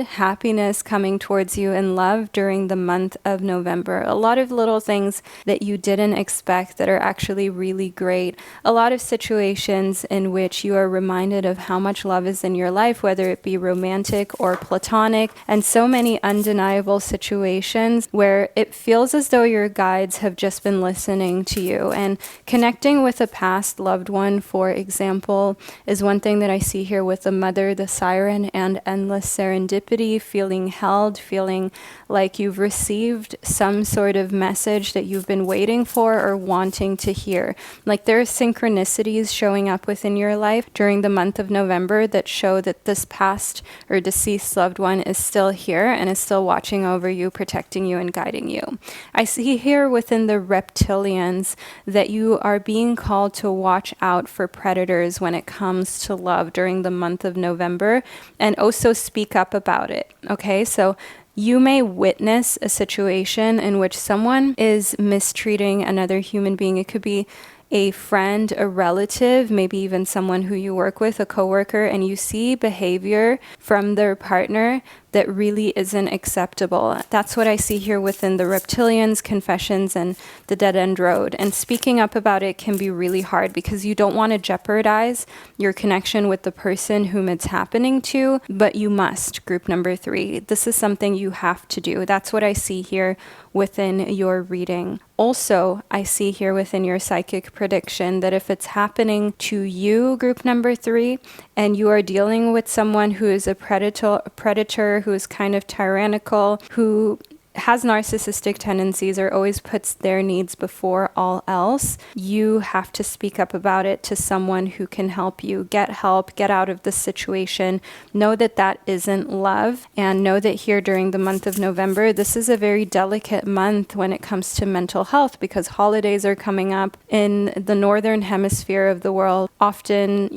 happiness coming towards you in love during the month of November. A lot of little things that you didn't expect that are actually really great. A lot of situations in which you are reminded of how much love is in your life, whether it be romantic or platonic, and so many undeniable situations where it feels as though your guides have just been listening to you. And connecting with a past loved one, for example, is one thing that I see here with the mother, the siren, and endless serendipity, feeling held, feeling like you've received some sort of message that you've been waiting for or wanting to hear. Like there are synchronicities showing up within your life during the month of November that show that this past or deceased loved one is still here and is still watching over you, protecting you, and guiding you. I see here within the reptilians that you are being called to watch out for predators when it comes to love during the month of November, and also speak up about it. Okay, so you may witness a situation in which someone is mistreating another human being. It could be a friend, a relative, maybe even someone who you work with, a coworker, and you see behavior from their partner that really isn't acceptable. That's what I see here within the reptilians, confessions, and the dead end road. And speaking up about it can be really hard because you don't want to jeopardize your connection with the person whom it's happening to, but you must. Group number 3. This is something you have to do. That's what I see here within your reading. Also, I see here within your psychic prediction that if it's happening to you, group number 3, and you are dealing with someone who is a predator, who is kind of tyrannical, who has narcissistic tendencies or always puts their needs before all else, you have to speak up about it to someone who can help you. Get help, get out of this situation. Know that that isn't love, and know that here during the month of November, this is a very delicate month when it comes to mental health because holidays are coming up in the northern hemisphere of the world. Often,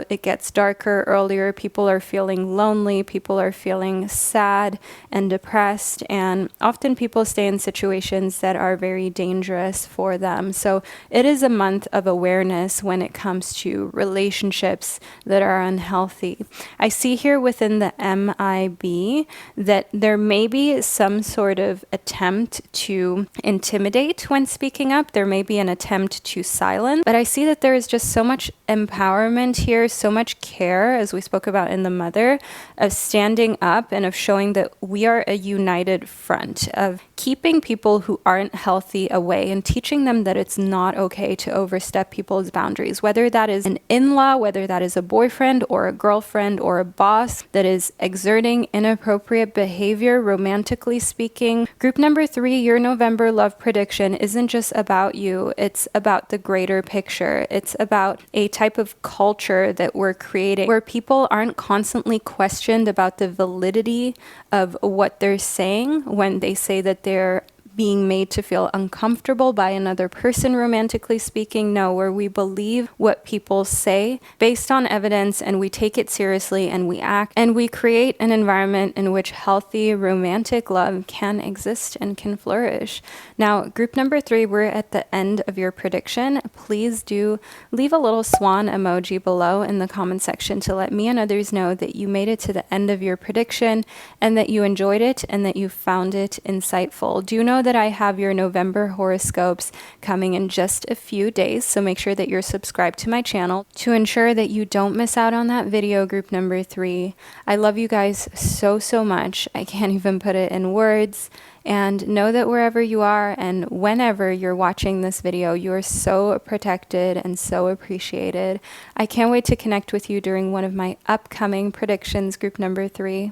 it gets darker earlier. People are feeling lonely. People are feeling sad and depressed, and often people stay in situations that are very dangerous for them. So it is a month of awareness when it comes to relationships that are unhealthy. I see here within the MIB that there may be some sort of attempt to intimidate when speaking up. There may be an attempt to silence, but I see that there is just so much empowerment here, so much care, as we spoke about in the mother, of standing up and of showing that we are a united front, of keeping people who aren't healthy away and teaching them that it's not okay to overstep people's boundaries, whether that is an in-law, whether that is a boyfriend or a girlfriend or a boss that is exerting inappropriate behavior, romantically speaking. Group number 3, your November love prediction isn't just about you, it's about the greater picture. It's about a type of culture that we're creating where people aren't constantly questioned about the validity of what they're saying when they say that they're being made to feel uncomfortable by another person, romantically speaking. No, where we believe what people say based on evidence and we take it seriously and we act and we create an environment in which healthy romantic love can exist and can flourish. Now, group number 3, we're at the end of your prediction. Please do leave a little swan emoji below in the comment section to let me and others know that you made it to the end of your prediction and that you enjoyed it and that you found it insightful. Do know that I have your November horoscopes coming in just a few days, so make sure that you're subscribed to my channel to ensure that you don't miss out on that video, group number 3. I love you guys so much. I can't even put it in words. And know that wherever you are and whenever you're watching this video, you are so protected and so appreciated. I can't wait to connect with you during one of my upcoming predictions, group number 3.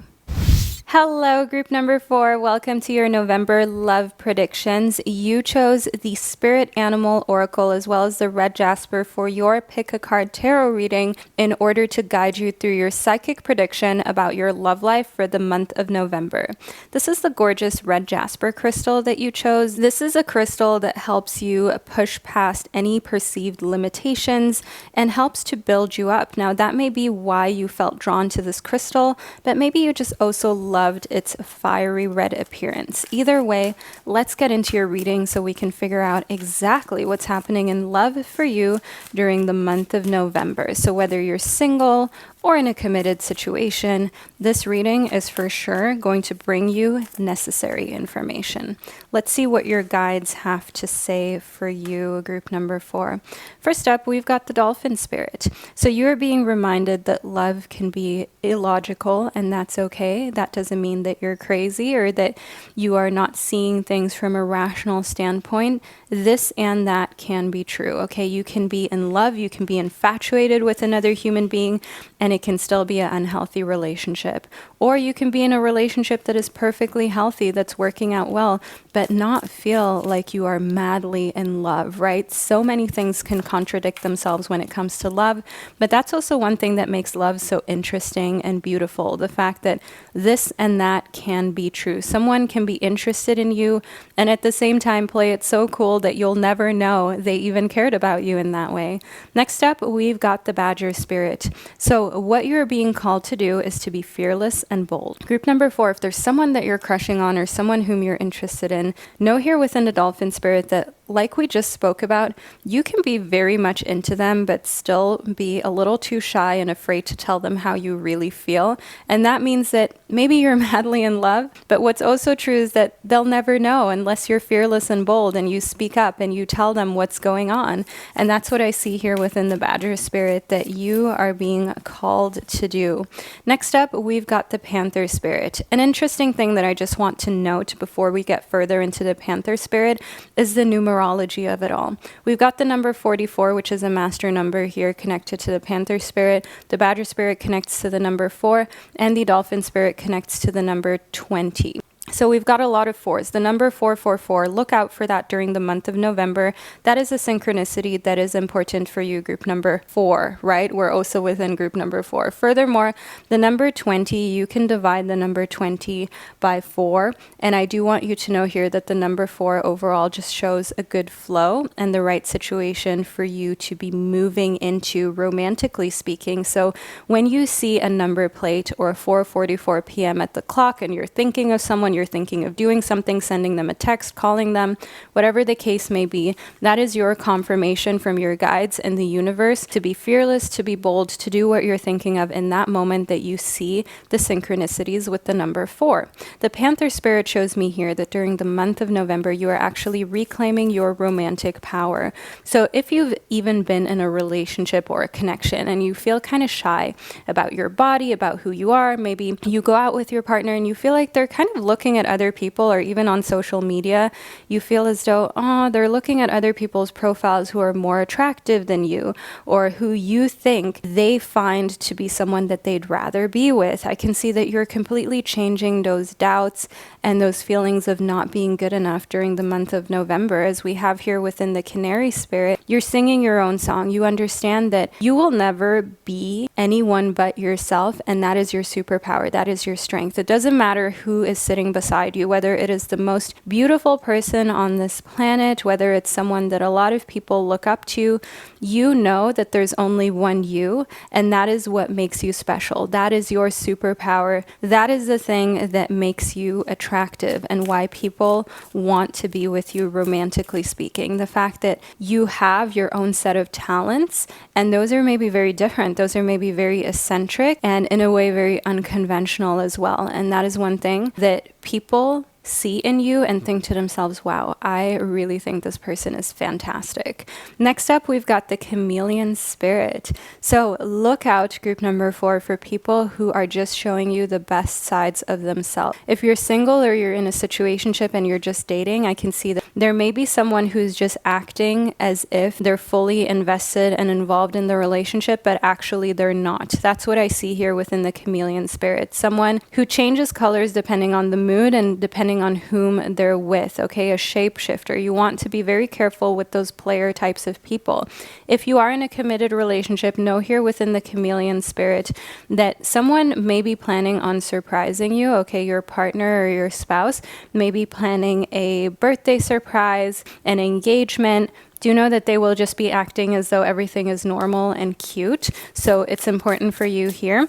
Hello, group number 4. Welcome to your November love predictions. You chose the Spirit Animal Oracle as well as the Red Jasper for your Pick a Card Tarot reading in order to guide you through your psychic prediction about your love life for the month of November. This is the gorgeous Red Jasper crystal that you chose. This is a crystal that helps you push past any perceived limitations and helps to build you up. Now, that may be why you felt drawn to this crystal, but maybe you just also loved its fiery red appearance. Either way, let's get into your reading so we can figure out exactly what's happening in love for you during the month of November. So whether you're single or in a committed situation, this reading is for sure going to bring you necessary information. Let's see what your guides have to say for you, group number 4. First up, we've got the dolphin spirit. So you are being reminded that love can be illogical, and that's okay. That doesn't mean that you're crazy or that you are not seeing things from a rational standpoint. This and that can be true, okay? You can be in love, you can be infatuated with another human being, and it can still be an unhealthy relationship. Or you can be in a relationship that is perfectly healthy, that's working out well, but not feel like you are madly in love, right? So many things can contradict themselves when it comes to love, but that's also one thing that makes love so interesting and beautiful. The fact that this and that can be true. Someone can be interested in you and at the same time play it so cool that you'll never know they even cared about you in that way. Next up, we've got the badger spirit. So what you're being called to do is to be fearless and bold. Group number 4, if there's someone that you're crushing on or someone whom you're interested in, know here within the dolphin spirit that like we just spoke about, you can be very much into them, but still be a little too shy and afraid to tell them how you really feel. And that means that maybe you're madly in love, but what's also true is that they'll never know unless you're fearless and bold and you speak up and you tell them what's going on. And that's what I see here within the Badger Spirit that you are being called to do. Next up, we've got the Panther Spirit. An interesting thing that I just want to note before we get further into the Panther Spirit is the numerology of it all. We've got the number 44, which is a master number here connected to the Panther Spirit. The Badger Spirit connects to the number 4, and the Dolphin Spirit connects to the number 20. So we've got a lot of 4s. The number 444, look out for that during the month of November. That is a synchronicity that is important for you, group number 4, right? We're also within group number 4. Furthermore, the number 20, you can divide the number 20 by 4. And I do want you to know here that the number 4 overall just shows a good flow and the right situation for you to be moving into, romantically speaking. So when you see a number plate or 4:44 p.m. at the clock and you're thinking of someone, you're thinking of doing something, sending them a text, calling them, whatever the case may be, that is your confirmation from your guides and the universe to be fearless, to be bold, to do what you're thinking of in that moment that you see the synchronicities with the number 4. The Panther Spirit shows me here that during the month of November, you are actually reclaiming your romantic power. So if you've even been in a relationship or a connection and you feel kind of shy about your body, about who you are, maybe you go out with your partner and you feel like they're kind of looking at other people, or even on social media, you feel as though, they're looking at other people's profiles who are more attractive than you, or who you think they find to be someone that they'd rather be with. I can see that you're completely changing those doubts and those feelings of not being good enough during the month of November. As we have here within the Canary Spirit, you're singing your own song. You understand that you will never be anyone but yourself, and that is your superpower. That is your strength. It doesn't matter who is sitting beside you, whether it is the most beautiful person on this planet, whether it's someone that a lot of people look up to, you know that there's only one you, and that is what makes you special. That is your superpower. That is the thing that makes you attractive and why people want to be with you, romantically speaking. The fact that you have your own set of talents, and those are maybe very different. Those are maybe very eccentric and in a way very unconventional as well. And that is one thing that people see in you and think to themselves, wow, I really think this person is fantastic. Next up, we've got the Chameleon Spirit. So look out, group number 4, for people who are just showing you the best sides of themselves. If you're single or you're in a situationship and you're just dating, I can see that there may be someone who's just acting as if they're fully invested and involved in the relationship, but actually they're not. That's what I see here within the Chameleon Spirit. Someone who changes colors depending on the mood and depending on whom they're with, okay? A shapeshifter. You want to be very careful with those player types of people. If you are in a committed relationship, know here within the Chameleon Spirit that someone may be planning on surprising you, okay? Your partner or your spouse may be planning a birthday surprise, an engagement. Do know that they will just be acting as though everything is normal and cute. So it's important for you here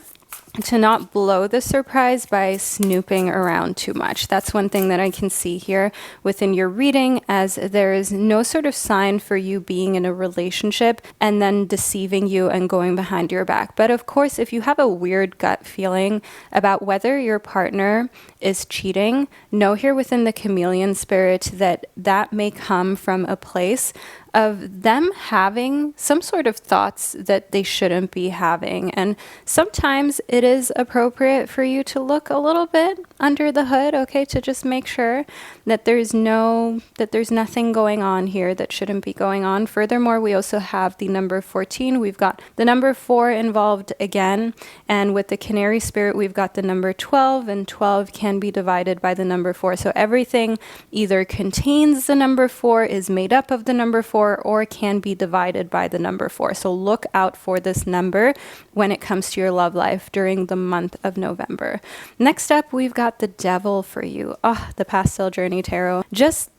to not blow the surprise by snooping around too much. That's one thing that I can see here within your reading, as there is no sort of sign for you being in a relationship and then deceiving you and going behind your back. But of course, if you have a weird gut feeling about whether your partner is cheating, know here within the Chameleon Spirit that that may come from a place of them having some sort of thoughts that they shouldn't be having. And sometimes it is appropriate for you to look a little bit under the hood, okay, to just make sure that there's nothing going on here that shouldn't be going on. Furthermore, we also have the number 14. We've got the number 4 involved again. And with the Canary Spirit, we've got the number 12, and 12 can be divided by the number 4. So everything either contains the number 4, is made up of the number 4, or can be divided by the number 4. So look out for this number when it comes to your love life during the month of November. Next up, we've got the Devil for you. The Pastel Journey Tarot just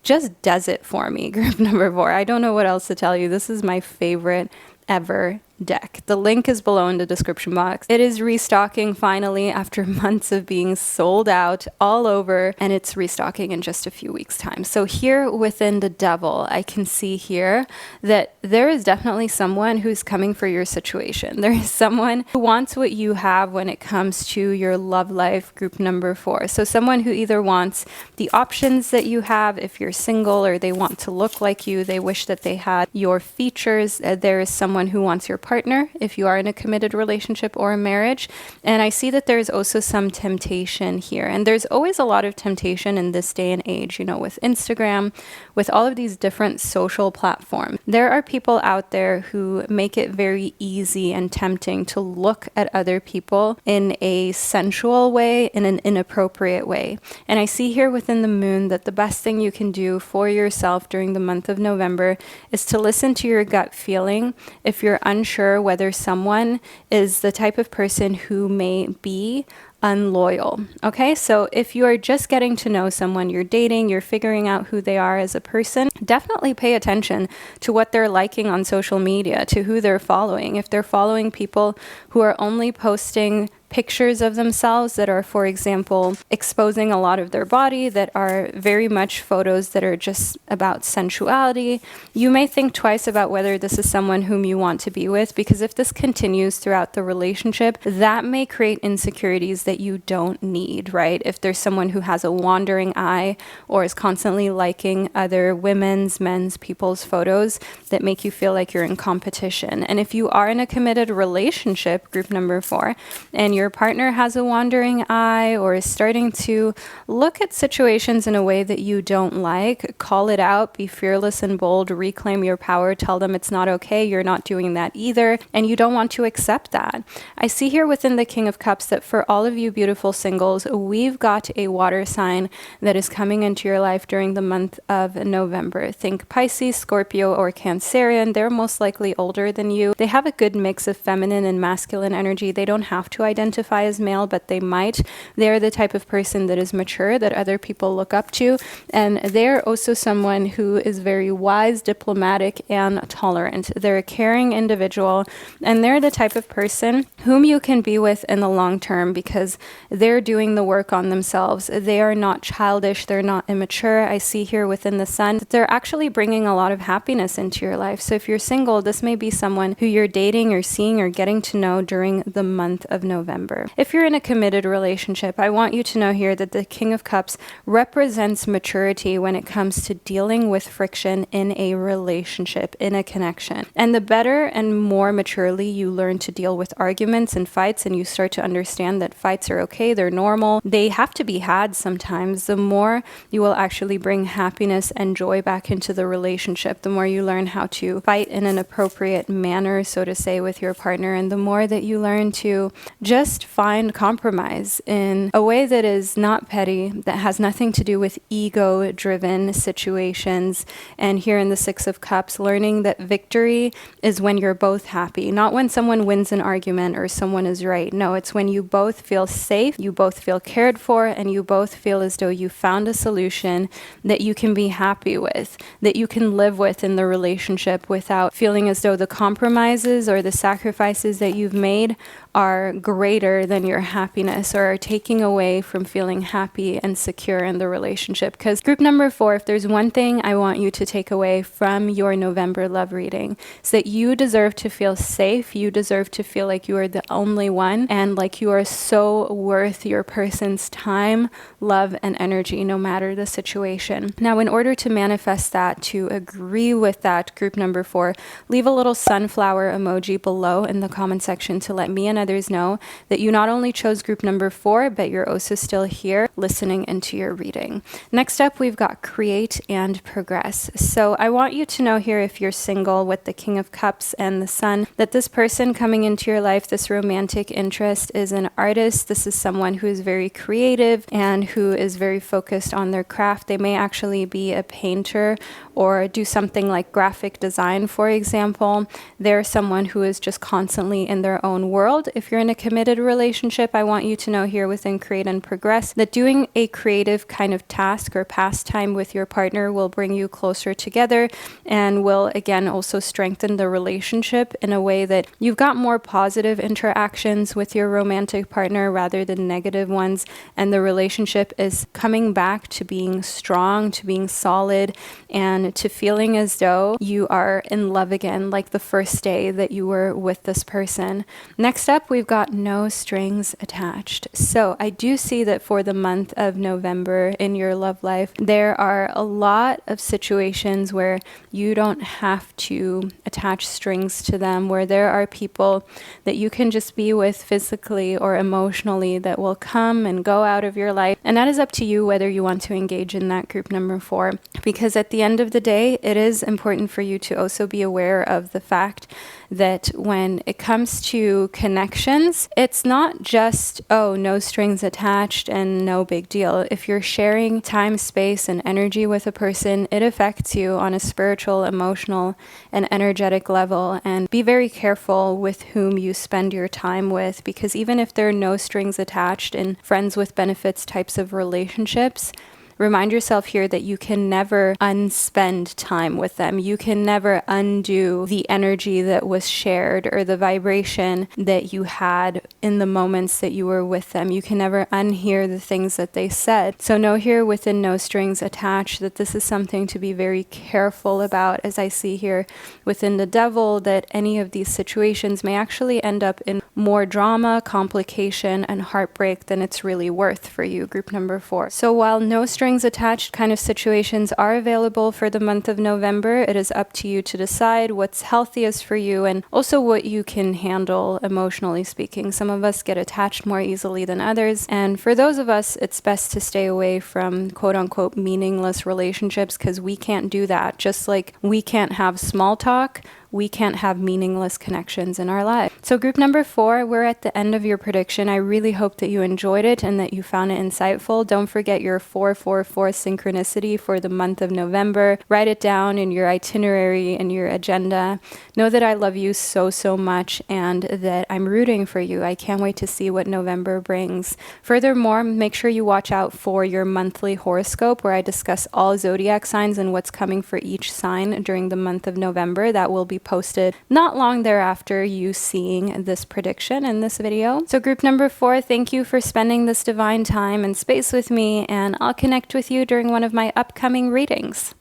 does it for me, group number 4. I don't know what else to tell you. This is my favorite ever deck. The link is below in the description box. It is restocking finally after months of being sold out all over, and it's restocking in just a few weeks' time. So here within the Devil, I can see here that there is definitely someone who's coming for your situation. There is someone who wants what you have when it comes to your love life, group number 4. So someone who either wants the options that you have if you're single, or they want to look like you, they wish that they had your features. There is someone who wants your partner if you are in a committed relationship or a marriage. And I see that there's also some temptation here. And there's always a lot of temptation in this day and age, you know, with Instagram, with all of these different social platforms. There are people out there who make it very easy and tempting to look at other people in a sensual way, in an inappropriate way. And I see here within the moon that the best thing you can do for yourself during the month of November is to listen to your gut feeling. If you're unsure whether someone is the type of person who may be unloyal. Okay, so if you are just getting to know someone, you're dating, you're figuring out who they are as a person, definitely pay attention to what they're liking on social media, to who they're following. If they're following people who are only posting pictures of themselves that are, for example, exposing a lot of their body, that are very much photos that are just about sensuality, you may think twice about whether this is someone whom you want to be with, because if this continues throughout the relationship, that may create insecurities that you don't need, right? If there's someone who has a wandering eye or is constantly liking other women's, men's, people's photos that make you feel like you're in competition. And if you are in a committed relationship, group number 4, and your partner has a wandering eye or is starting to look at situations in a way that you don't like, call it out, be fearless and bold, reclaim your power, tell them it's not okay, you're not doing that either, and you don't want to accept that. I see here within the King of Cups that for all of you beautiful singles, we've got a water sign that is coming into your life during the month of November. Think Pisces, Scorpio, or Cancerian. They're most likely older than you. They have a good mix of feminine and masculine energy. They don't have to identify as male, but they might. They're the type of person that is mature, that other people look up to, and they're also someone who is very wise, diplomatic, and tolerant. They're a caring individual, and they're the type of person whom you can be with in the long term because they're doing the work on themselves. They are not childish, they're not immature. I see here within the sun that they're actually bringing a lot of happiness into your life. So if you're single, this may be someone who you're dating or seeing or getting to know during the month of November. If you're in a committed relationship, I want you to know here that the King of Cups represents maturity when it comes to dealing with friction in a relationship, in a connection. And the better and more maturely you learn to deal with arguments and fights, and you start to understand that fights are okay, they're normal, they have to be had sometimes, the more you will actually bring happiness and joy back into the relationship, the more you learn how to fight in an appropriate manner, so to say, with your partner, and the more that you learn to just find compromise in a way that is not petty, that has nothing to do with ego-driven situations. And here in the Six of Cups, learning that victory is when you're both happy, not when someone wins an argument or someone is right. No, it's when you both feel safe, you both feel cared for, and you both feel as though you found a solution that you can be happy with, that you can live with in the relationship without feeling as though the compromises or the sacrifices that you've made are greater than your happiness or are taking away from feeling happy and secure in the relationship. Because group number 4, if there's one thing I want you to take away from your November love reading, is that you deserve to feel safe. You deserve to feel like you are the only one and like you are so worth your person's time, love, and energy, no matter the situation. Now, in order to manifest that, to agree with that, group number 4, leave a little sunflower emoji below in the comment section to let me and others know that you not only chose group number 4, but you're also still here listening into your reading. Next up, we've got create and progress. So I want you to know here, if you're single with the King of Cups and the Sun, that this person coming into your life, this romantic interest, is an artist. This is someone who is very creative and who is very focused on their craft. They may actually be a painter or do something like graphic design, for example. They're someone who is just constantly in their own world. If you're in a committed relationship, I want you to know here within Create and Progress that doing a creative kind of task or pastime with your partner will bring you closer together and will again also strengthen the relationship in a way that you've got more positive interactions with your romantic partner rather than negative ones, and the relationship is coming back to being strong, to being solid, and to feeling as though you are in love again, like the first day that you were with this person. Next up, we've got no strings attached. So I do see that for the month of November in your love life, there are a lot of situations where you don't have to attach strings to them, where there are people that you can just be with physically or emotionally that will come and go out of your life. And that is up to you whether you want to engage in that group number 4, because at the end of the day, it is important for you to also be aware of the fact that when it comes to connections, it's not just, oh, no strings attached and no big deal. If you're sharing time, space, and energy with a person, it affects you on a spiritual, emotional, and energetic level. And be very careful with whom you spend your time with, because even if there are no strings attached in friends with benefits types of relationships, remind yourself here that you can never unspend time with them. You can never undo the energy that was shared or the vibration that you had in the moments that you were with them. You can never unhear the things that they said. So know here within No Strings Attached that this is something to be very careful about, as I see here within the Devil, that any of these situations may actually end up in more drama, complication, and heartbreak than it's really worth for you, group number 4. So while no strings attached kind of situations are available for the month of November, it is up to you to decide what's healthiest for you and also what you can handle emotionally speaking. Some of us get attached more easily than others, and for those of us, it's best to stay away from quote-unquote meaningless relationships, because we can't do that. Just like we can't have small talk, we can't have meaningless connections in our life. So group number 4, we're at the end of your prediction. I really hope that you enjoyed it and that you found it insightful. Don't forget your 444 synchronicity for the month of November. Write it down in your itinerary and your agenda. Know that I love you so, so much and that I'm rooting for you. I can't wait to see what November brings. Furthermore, make sure you watch out for your monthly horoscope, where I discuss all zodiac signs and what's coming for each sign during the month of November. That will be posted not long thereafter you seeing this prediction in this video. So group number 4, thank you for spending this divine time and space with me, and I'll connect with you during one of my upcoming readings.